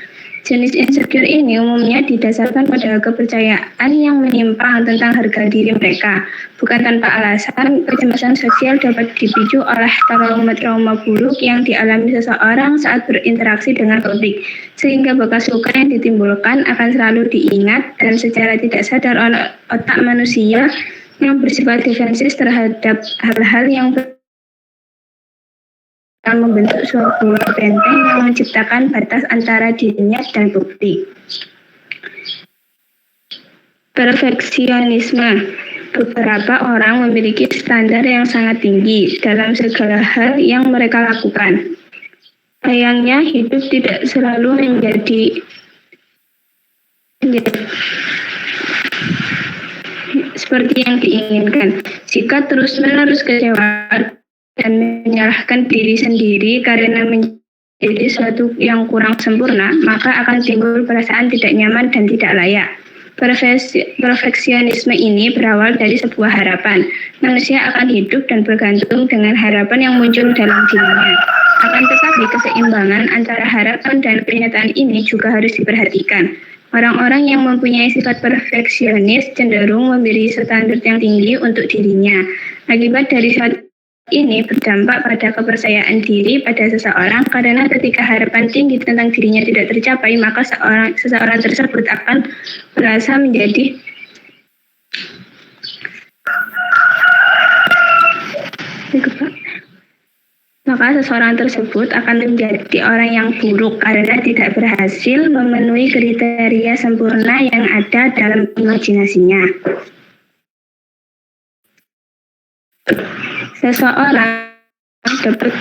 Jenis insecure ini umumnya didasarkan pada kepercayaan yang menyimpang tentang harga diri mereka. Bukan tanpa alasan, kecemasan sosial dapat dipicu oleh trauma buruk yang dialami seseorang saat berinteraksi dengan publik, sehingga bekas luka yang ditimbulkan akan selalu diingat dan secara tidak sadar oleh otak manusia yang bersifat defensif terhadap hal-hal yang membentuk suatu benteng yang menciptakan batas antara dirinya dan publik. Perfeksionisme. Beberapa orang memiliki standar yang sangat tinggi dalam segala hal yang mereka lakukan. Sayangnya, hidup tidak selalu menjadi seperti yang diinginkan. Jika terus-menerus kecewa dan menyalahkan diri sendiri karena menjadi sesuatu yang kurang sempurna, maka akan timbul perasaan tidak nyaman dan tidak layak. Perfeksionisme ini berawal dari sebuah harapan. Manusia akan hidup dan bergantung dengan harapan yang muncul dalam dirinya. Akan tetapi keseimbangan antara harapan dan kenyataan ini juga harus diperhatikan. Orang-orang yang mempunyai sifat perfeksionis cenderung memberi standar yang tinggi untuk dirinya. Akibat dari sifat ini berdampak pada kepercayaan diri pada seseorang, karena ketika harapan tinggi tentang dirinya tidak tercapai, maka seseorang tersebut akan merasa menjadi orang yang buruk karena tidak berhasil memenuhi kriteria sempurna yang ada dalam imajinasinya. Seseorang dapat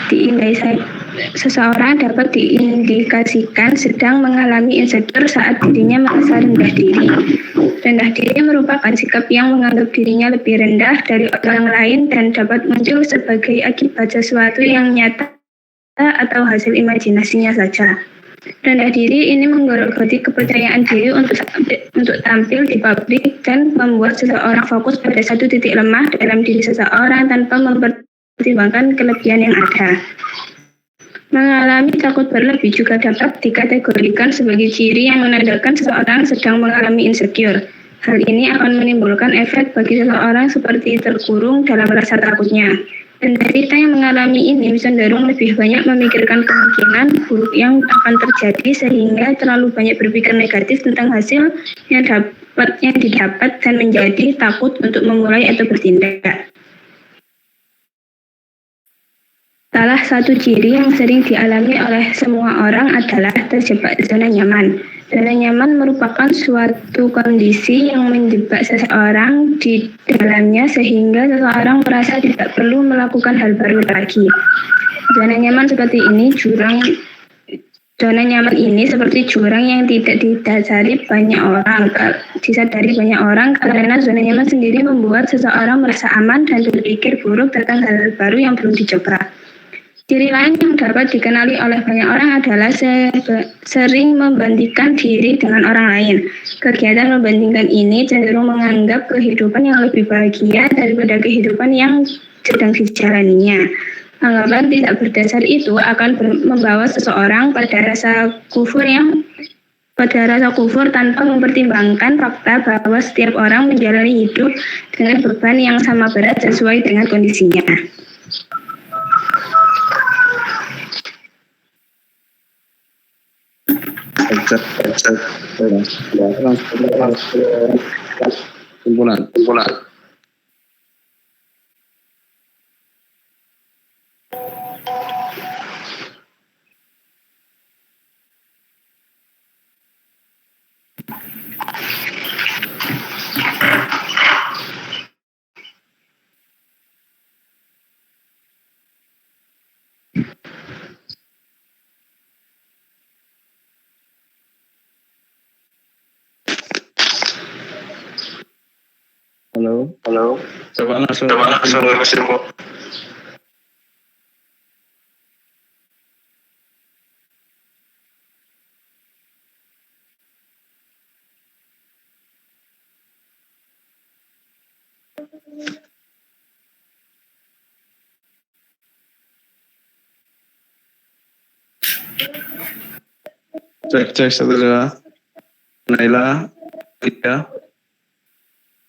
diindikasikan sedang mengalami insecure saat dirinya merasa rendah diri. Rendah diri merupakan sikap yang menganggap dirinya lebih rendah dari orang lain dan dapat muncul sebagai akibat sesuatu yang nyata atau hasil imajinasinya saja. Rendah diri ini menggerogoti kepercayaan diri untuk tampil di publik dan membuat seseorang fokus pada satu titik lemah dalam diri seseorang tanpa mempertimbangkan kelebihan yang ada. Mengalami takut berlebih juga dapat dikategorikan sebagai ciri yang menandakan seseorang sedang mengalami insecure. Hal ini akan menimbulkan efek bagi seseorang seperti terkurung dalam rasa takutnya. Penderita yang mengalami ini cenderung lebih banyak memikirkan kemungkinan buruk yang akan terjadi sehingga terlalu banyak berpikir negatif tentang hasil yang didapat dan menjadi takut untuk memulai atau bertindak. Salah satu ciri yang sering dialami oleh semua orang adalah terjebak zona nyaman. Zona nyaman merupakan suatu kondisi yang menjebak seseorang di dalamnya sehingga seseorang merasa tidak perlu melakukan hal baru lagi. Zona nyaman seperti jurang yang tidak disadari banyak orang karena zona nyaman sendiri membuat seseorang merasa aman dan berpikir buruk tentang hal baru yang belum dicoba. Ciri lain yang dapat dikenali oleh banyak orang adalah sering membandingkan diri dengan orang lain. Kegiatan membandingkan ini cenderung menganggap kehidupan yang lebih bahagia daripada kehidupan yang sedang dijalaninya. Anggapan tidak berdasar itu akan membawa seseorang pada rasa kufur tanpa mempertimbangkan fakta bahwa setiap orang menjalani hidup dengan beban yang sama berat sesuai dengan kondisinya. Kumpulan. Halo. Coba langsung Bu. Cek 1 2. Naila, Ika.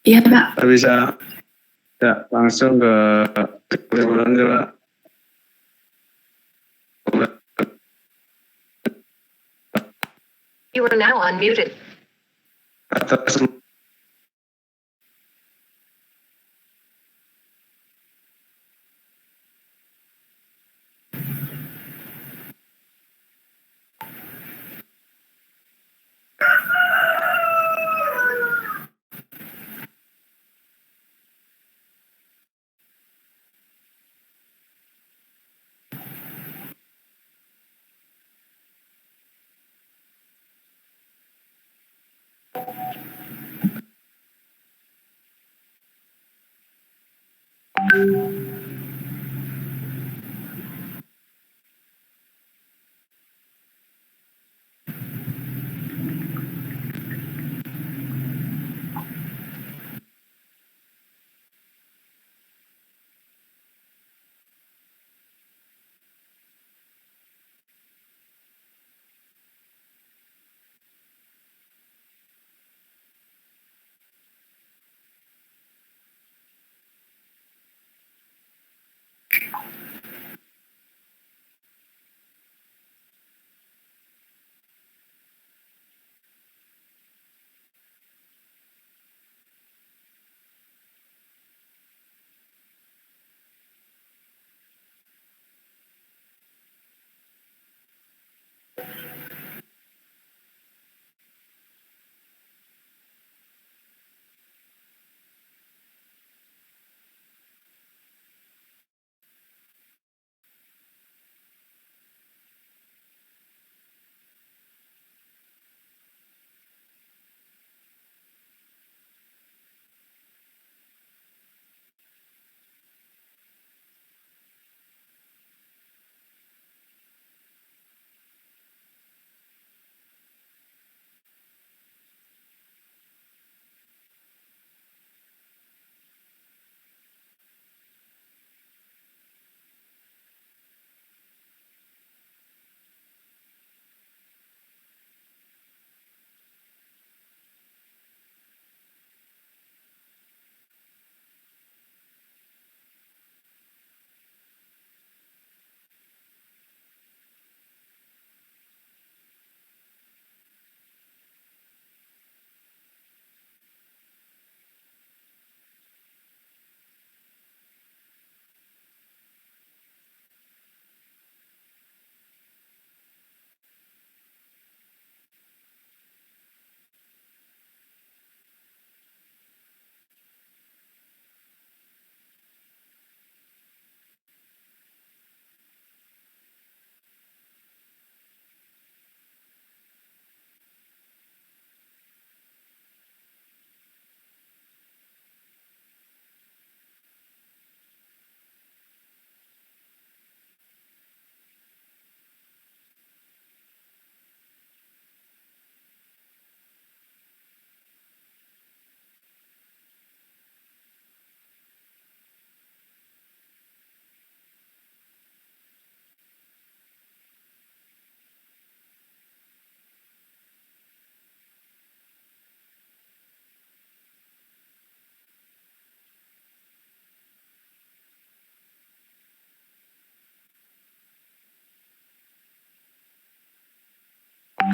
Iya, Pak. Bisa ya langsung ke kumpulan coba. You are now unmuted. Atas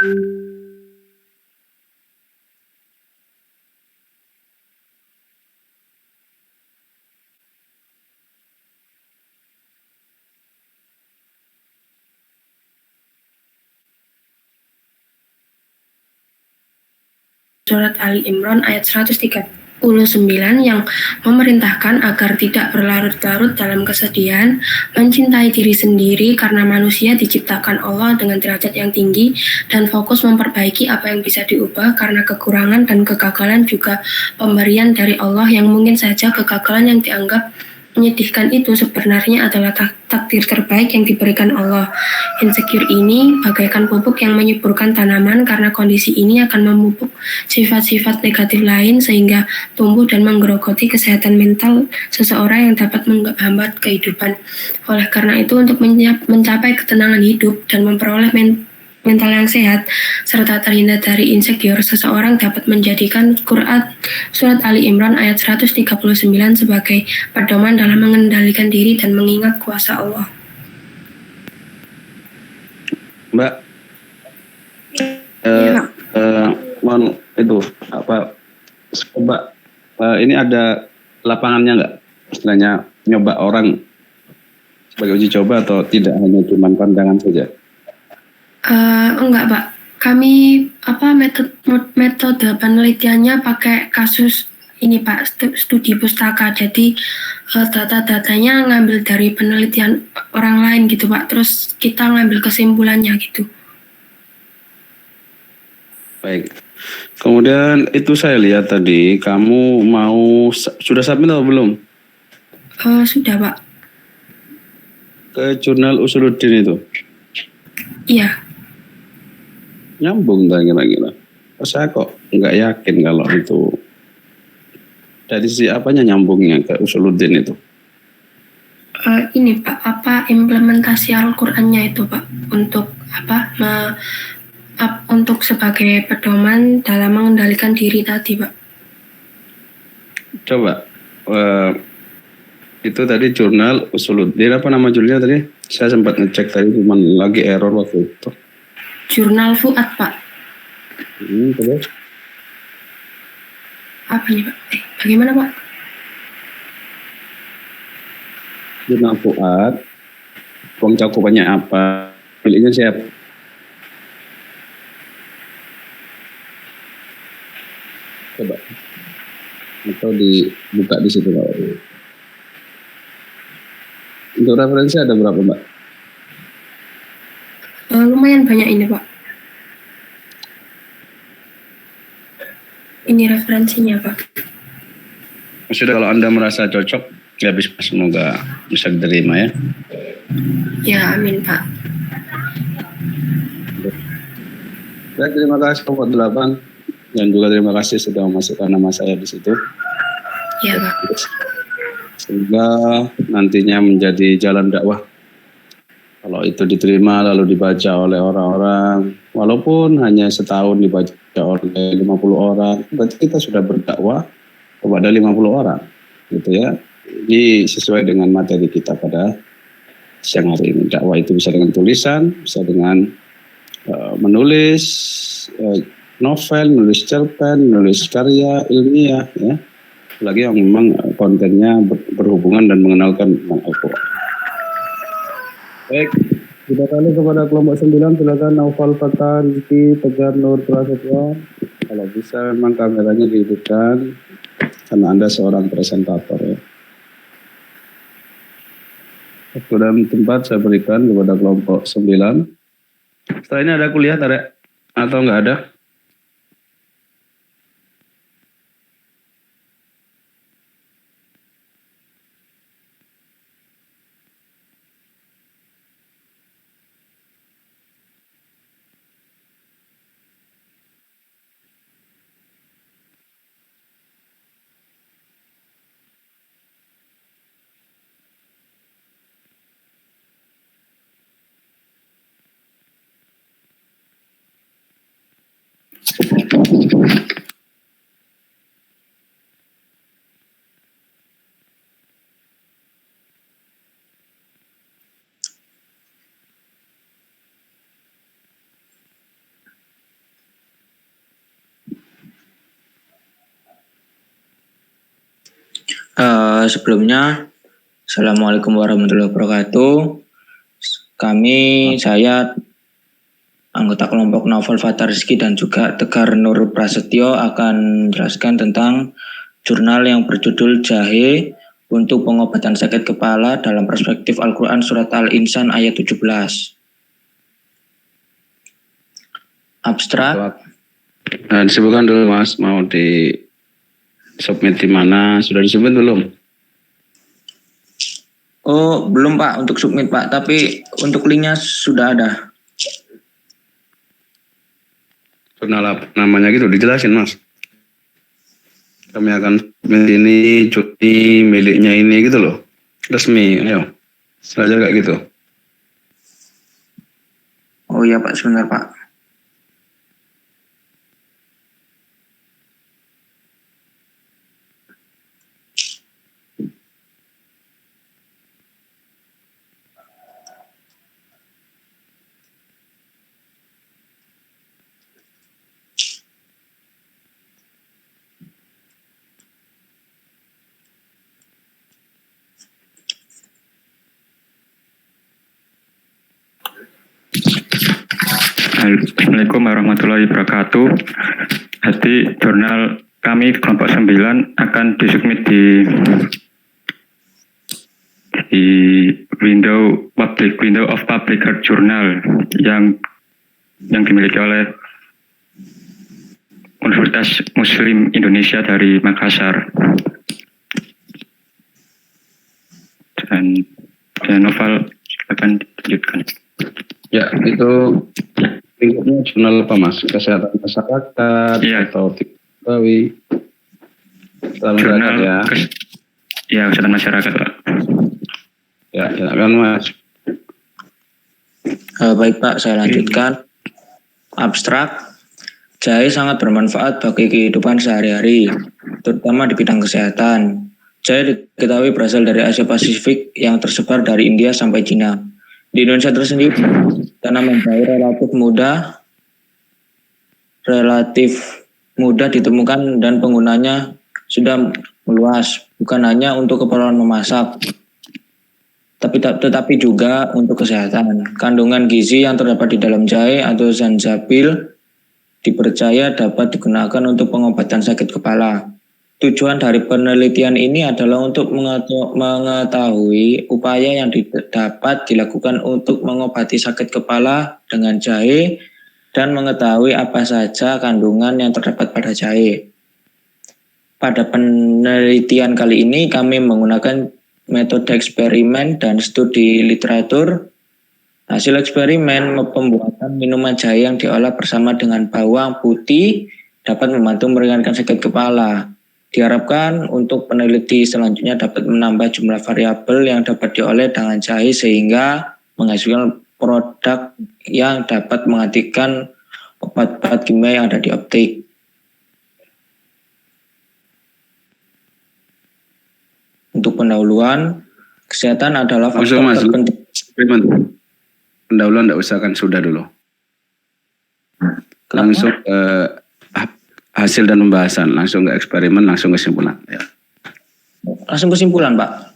Surat Ali Imran ayat 139 yang memerintahkan agar tidak berlarut-larut dalam kesedihan, mencintai diri sendiri karena manusia diciptakan Allah dengan derajat yang tinggi dan fokus memperbaiki apa yang bisa diubah karena kekurangan dan kegagalan juga pemberian dari Allah yang mungkin saja kegagalan yang dianggap menyedihkan itu sebenarnya adalah takdir terbaik yang diberikan Allah. Insecure ini bagaikan pupuk yang menyuburkan tanaman karena kondisi ini akan memupuk sifat-sifat negatif lain sehingga tumbuh dan menggerogoti kesehatan mental seseorang yang dapat menghambat kehidupan. Oleh karena itu, untuk mencapai ketenangan hidup dan memperoleh mental yang sehat serta terhindar dari insecure, seseorang dapat menjadikan surat Ali Imran ayat 139 sebagai pedoman dalam mengendalikan diri dan mengingat kuasa Allah. Mbak, mohon itu apa? Coba ini ada lapangannya nggak? Istilahnya nyoba orang sebagai uji coba atau tidak hanya cuma pandangan saja? Enggak, Pak. Kami metode penelitiannya pakai kasus ini, Pak, studi pustaka. Jadi data-datanya ngambil dari penelitian orang lain gitu, Pak. Terus kita ngambil kesimpulannya gitu. Baik. Kemudian itu saya lihat tadi kamu sudah submit atau belum? Sudah, Pak. Ke jurnal Usuluddin itu? Iya. Nyambung kira-kira. Saya kok nggak yakin kalau itu dari sisi apanya nyambungnya ke Usuluddin itu? Ini, Pak, implementasi Al-Qur'annya itu, Pak, untuk untuk sebagai pedoman dalam mengendalikan diri tadi, Pak. Coba itu tadi jurnal Usuluddin, apa nama jurnalnya tadi? Saya sempat ngecek tadi, cuma lagi error waktu itu. Jurnal Fuad, Pak. Terus? Apa nih, Pak? Bagaimana, Pak? Jurnal Fuad, uang cakupannya apa? Miliknya siapa? Coba. Atau dibuka di situ, Pak. Untuk referensi ada berapa, Mbak? Lumayan banyak ini, Pak. Ini referensinya, Pak. Sudah, kalau Anda merasa cocok, ya semoga bisa diterima ya. Ya, amin, Pak. Baik, terima kasih Pak 8 dan juga terima kasih sudah memasukkan nama saya di situ. Ya, Pak. Sehingga nantinya menjadi jalan dakwah. Kalau itu diterima lalu dibaca oleh orang-orang, walaupun hanya setahun dibaca oleh 50 orang, berarti kita sudah berdakwah kepada 50 orang, gitu ya. Ini sesuai dengan materi kita pada siang hari ini. Dakwah itu bisa dengan tulisan, bisa dengan menulis novel, menulis cerpen, menulis karya ilmiah, ya. Lagi yang memang kontennya berhubungan dan mengenalkan Al-Quran. Baik, kita kali kepada kelompok 9, silakan Naufal Fatah, Rizky, Tegar, Nur, Prasetyo. Kalau bisa memang kameranya dihidupkan karena Anda seorang presentator ya. Waktu dan tempat saya berikan kepada kelompok 9. Setelah ini ada kuliah, ada atau enggak ada? Sebelumnya, Assalamualaikum warahmatullahi wabarakatuh. Saya anggota kelompok Novel Fathar Rizky dan juga Tegar Nur Prasetyo akan menjelaskan tentang jurnal yang berjudul Jahe untuk pengobatan sakit kepala dalam perspektif Al-Quran Surat Al-Insan ayat 17. Abstrak. Disebutkan dulu Mas, mau di submit di mana? Sudah disubmit belum? Oh, belum Pak untuk submit Pak, tapi untuk linknya sudah ada. Jurnal apa namanya gitu, dijelasin Mas. Kami akan ini cuti miliknya ini gitu loh, resmi, ayo. Belajar kayak gitu. Oh iya Pak, sebentar Pak. Assalamualaikum warahmatullahi wabarakatuh. Jadi jurnal kami kelompok 9 akan disubmit di window of public health journal yang dimiliki oleh Universitas Muslim Indonesia dari Makassar. Dan Novel silakan lanjutkan. Ya, itu lingkupnya jurnal apa Mas? Kesehatan masyarakat atau Tibawi? Jurnal ya. Kesehatan masyarakat Pak. Ya, silakan Mas. Baik Pak, saya lanjutkan. Abstrak. Jahe sangat bermanfaat bagi kehidupan sehari-hari, terutama di bidang kesehatan. Jahe diketahui berasal dari Asia Pasifik yang tersebar dari India sampai Cina. Di Indonesia tersendiri, tanaman jahe relatif mudah ditemukan dan penggunanya sudah meluas, bukan hanya untuk keperluan memasak, tetapi juga untuk kesehatan. Kandungan gizi yang terdapat di dalam jahe atau zanjabil dipercaya dapat digunakan untuk pengobatan sakit kepala. Tujuan dari penelitian ini adalah untuk mengetahui upaya yang dapat dilakukan untuk mengobati sakit kepala dengan jahe dan mengetahui apa saja kandungan yang terdapat pada jahe. Pada penelitian kali ini kami menggunakan metode eksperimen dan studi literatur. Hasil eksperimen pembuatan minuman jahe yang diolah bersama dengan bawang putih dapat membantu meringankan sakit kepala. Diharapkan untuk peneliti selanjutnya dapat menambah jumlah variabel yang dapat diolah dengan jahe sehingga menghasilkan produk yang dapat menggantikan obat-obat kimia yang ada di optik. Untuk pendahuluan, kesehatan adalah faktor terpenting. Pendahuluan tidak usah, kan sudah dulu. Langsung ke hasil dan pembahasan, langsung ke eksperimen, langsung kesimpulan. Ya. Langsung kesimpulan, Pak.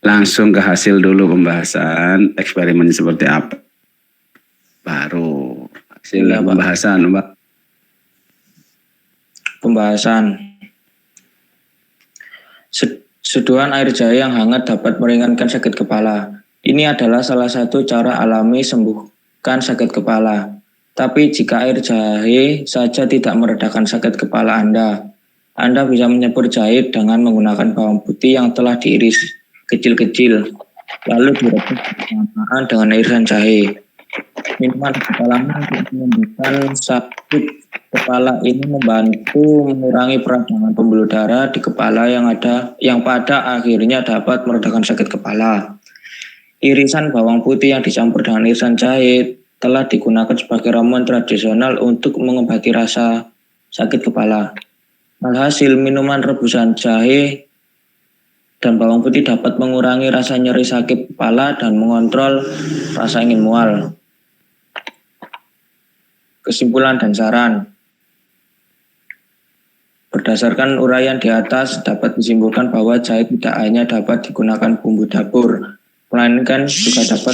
Langsung ke hasil dulu pembahasan, eksperimennya seperti apa. Baru hasil ya, pembahasan, Pak. Pembahasan. Seduhan air jahe yang hangat dapat meringankan sakit kepala. Ini adalah salah satu cara alami sembuhkan sakit kepala. Tapi jika air jahe saja tidak meredakan sakit kepala Anda bisa menyebur jahe dengan menggunakan bawang putih yang telah diiris kecil-kecil, lalu direbus dengan irisan jahe. Minuman kepala untuk menyembuhkan sakit kepala ini membantu mengurangi peradangan pembuluh darah di kepala yang pada akhirnya dapat meredakan sakit kepala. Irisan bawang putih yang dicampur dengan irisan jahe telah digunakan sebagai ramuan tradisional untuk mengobati rasa sakit kepala. Alhasil, minuman rebusan jahe dan bawang putih dapat mengurangi rasa nyeri sakit kepala dan mengontrol rasa ingin mual. Kesimpulan dan saran. Berdasarkan uraian di atas, dapat disimpulkan bahwa jahe tidak hanya dapat digunakan bumbu dapur, melainkan juga dapat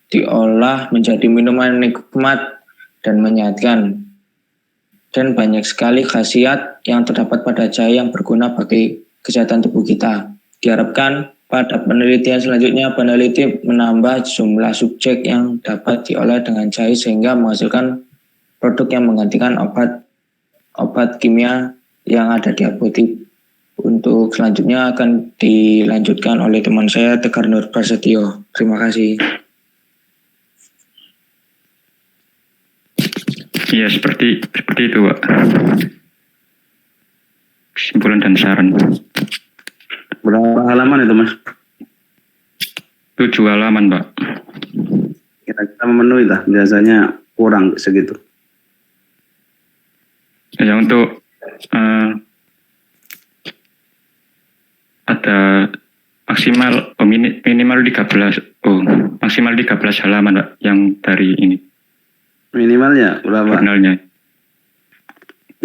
diolah menjadi minuman nikmat dan menyehatkan. Dan banyak sekali khasiat yang terdapat pada jahe yang berguna bagi kesehatan tubuh kita. Diharapkan pada penelitian selanjutnya, peneliti menambah jumlah subjek yang dapat diolah dengan jahe sehingga menghasilkan produk yang menggantikan obat kimia yang ada di apotek. Untuk selanjutnya akan dilanjutkan oleh teman saya, Tegar Nur Prasetyo. Terima kasih. Iya, seperti itu, Pak. Kesimpulan dan saran. Berapa halaman itu, Mas? 7 halaman, Pak. Kira-kira memenuhi lah, biasanya kurang segitu. Ya, untuk ada minimal 13 maksimal 13 halaman, Pak, yang dari ini. Minimalnya berapa? Jurnalnya.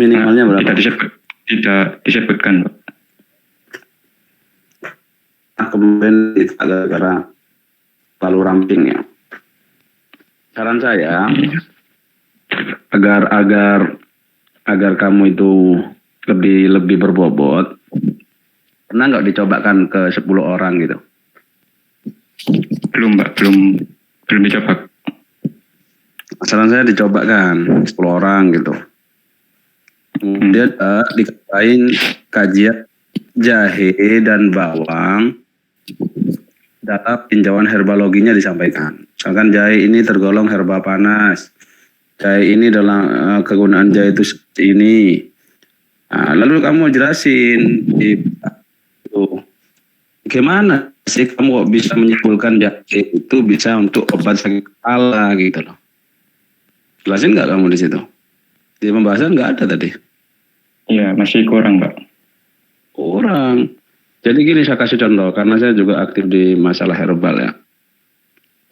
Minimalnya berapa? Tidak disebutkan, Pak. Kemudian gara-gara terlalu ramping ya. Saran saya agar kamu itu lebih berbobot, pernah nggak dicobakan ke 10 orang gitu? Belum, Pak, belum dicoba. Saran saya dicobakan 10 orang gitu. Kemudian dikatain kajian jahe dan bawang dalam tinjauan herbaloginya disampaikan. Misalkan jahe ini tergolong herba panas. Jahe ini dalam kegunaan jahe itu seperti ini. Nah, lalu kamu jelasin gimana sih kamu kok bisa menyimpulkan jahe itu bisa untuk obat sakit kepala gitu loh. Jelasin nggak kamu di situ? Di pembahasan nggak ada tadi. Iya, masih kurang, Pak. Kurang. Jadi gini, saya kasih contoh, karena saya juga aktif di masalah herbal ya.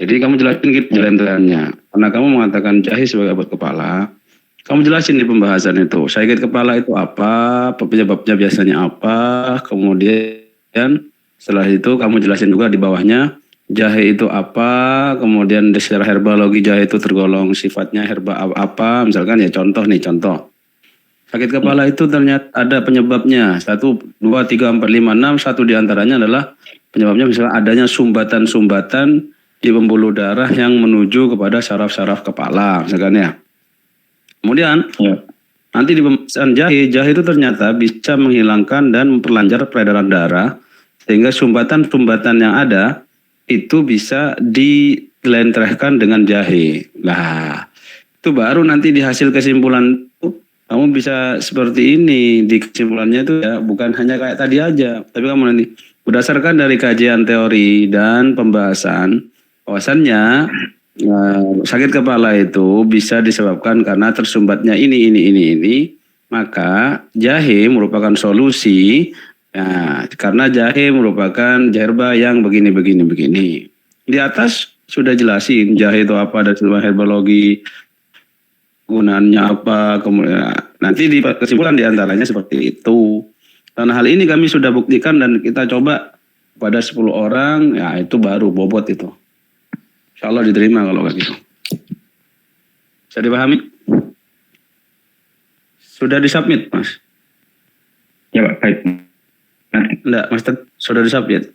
Jadi kamu jelasin gitu jalan-jalannya. Karena kamu mengatakan jahe sebagai obat kepala, kamu jelasin di pembahasan itu. Sakit kepala itu apa, penyebabnya biasanya apa, kemudian setelah itu kamu jelasin juga di bawahnya, jahe itu apa, kemudian secara herbalogi jahe itu tergolong sifatnya herba apa, misalkan ya contoh. Sakit kepala itu ternyata ada penyebabnya, 1, 2, 3, 4, 5, 6, satu diantaranya adalah penyebabnya misalnya adanya sumbatan-sumbatan di pembuluh darah yang menuju kepada saraf-saraf kepala, misalkan ya. Kemudian nanti di pemeriksaan jahe itu ternyata bisa menghilangkan dan memperlancar peredaran darah, sehingga sumbatan-sumbatan yang ada itu bisa dilentrehkan dengan jahe. Nah, itu baru nanti di hasil kesimpulan kamu bisa seperti ini. Di kesimpulannya itu ya bukan hanya kayak tadi aja, tapi kamu nanti berdasarkan dari kajian teori dan pembahasan bahwasannya sakit kepala itu bisa disebabkan karena tersumbatnya ini, maka jahe merupakan solusi. Ya, karena jahe merupakan herba yang begini. Di atas sudah jelasin jahe itu apa dan herbalogi, gunaannya apa, kemudian nanti di kesimpulan diantaranya seperti itu. Dan hal ini kami sudah buktikan dan kita coba pada 10 orang, ya itu baru bobot itu. Insya Allah diterima kalau kayak gitu. Bisa dipahami? Sudah disubmit, Mas? Ya, Pak, baik. Enggak, Mas, sudah disubmit?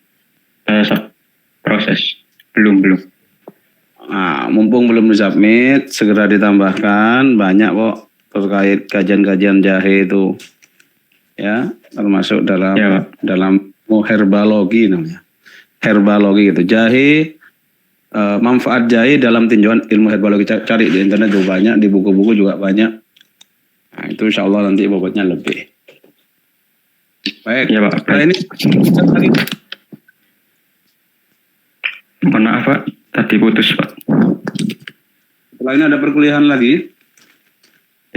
Proses. Belum. Nah, mumpung belum disubmit, segera ditambahkan. Banyak kok terkait kajian-kajian jahe itu. Ya, termasuk dalam herbalogi namanya. Herbalogi gitu. Jahe, manfaat jahe dalam tinjauan ilmu herbalogi. Cari di internet juga banyak, di buku-buku juga banyak. Nah, itu insya Allah nanti bobotnya lebih. Baik, ya, Pak. Nah, ini mohon maaf, Pak, tadi putus, Pak. Setelah ini ada perkuliahan lagi?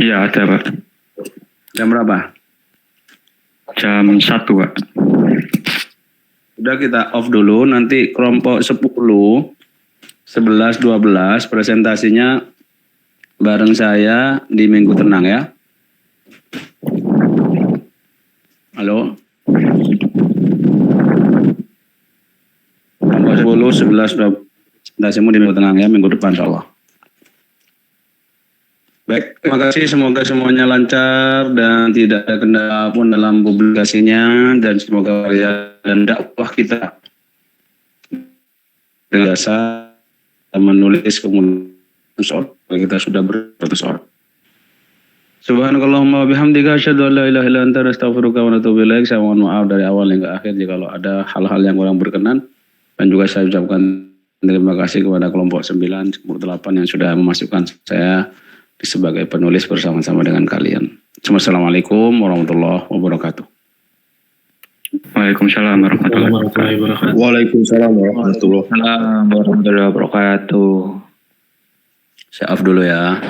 Iya, ada, Pak. Jam berapa? Jam 1, Pak. Udah, kita off dulu, nanti kelompok 10, 11, 12 presentasinya bareng saya di Minggu Tenang ya. Halo? Kelompok 10, 11 sudah presentasimu di minggu tenang ya, minggu depan insya Allah. Baik, terima kasih. Semoga semuanya lancar dan tidak ada kendala pun dalam publikasinya, dan semoga karya dan dakwah kita dengan jasa menulis kemudian kita sudah beratus orang. Subhanakallahumma bihamdika asyhadu an la ilaha illa anta astaghfiruka wa atubu ilaik. Saya mohon maaf dari awal hingga akhir jika ada hal-hal yang kurang berkenan, dan juga saya ucapkan terima kasih kepada kelompok 9, kelompok 8 yang sudah memasukkan saya sebagai penulis bersama-sama dengan kalian. Assalamualaikum warahmatullahi wabarakatuh. Waalaikumsalam warahmatullahi wabarakatuh. Waalaikumsalam warahmatullahi Assalamualaikum warahmatullahi wabarakatuh. Saya off dulu ya.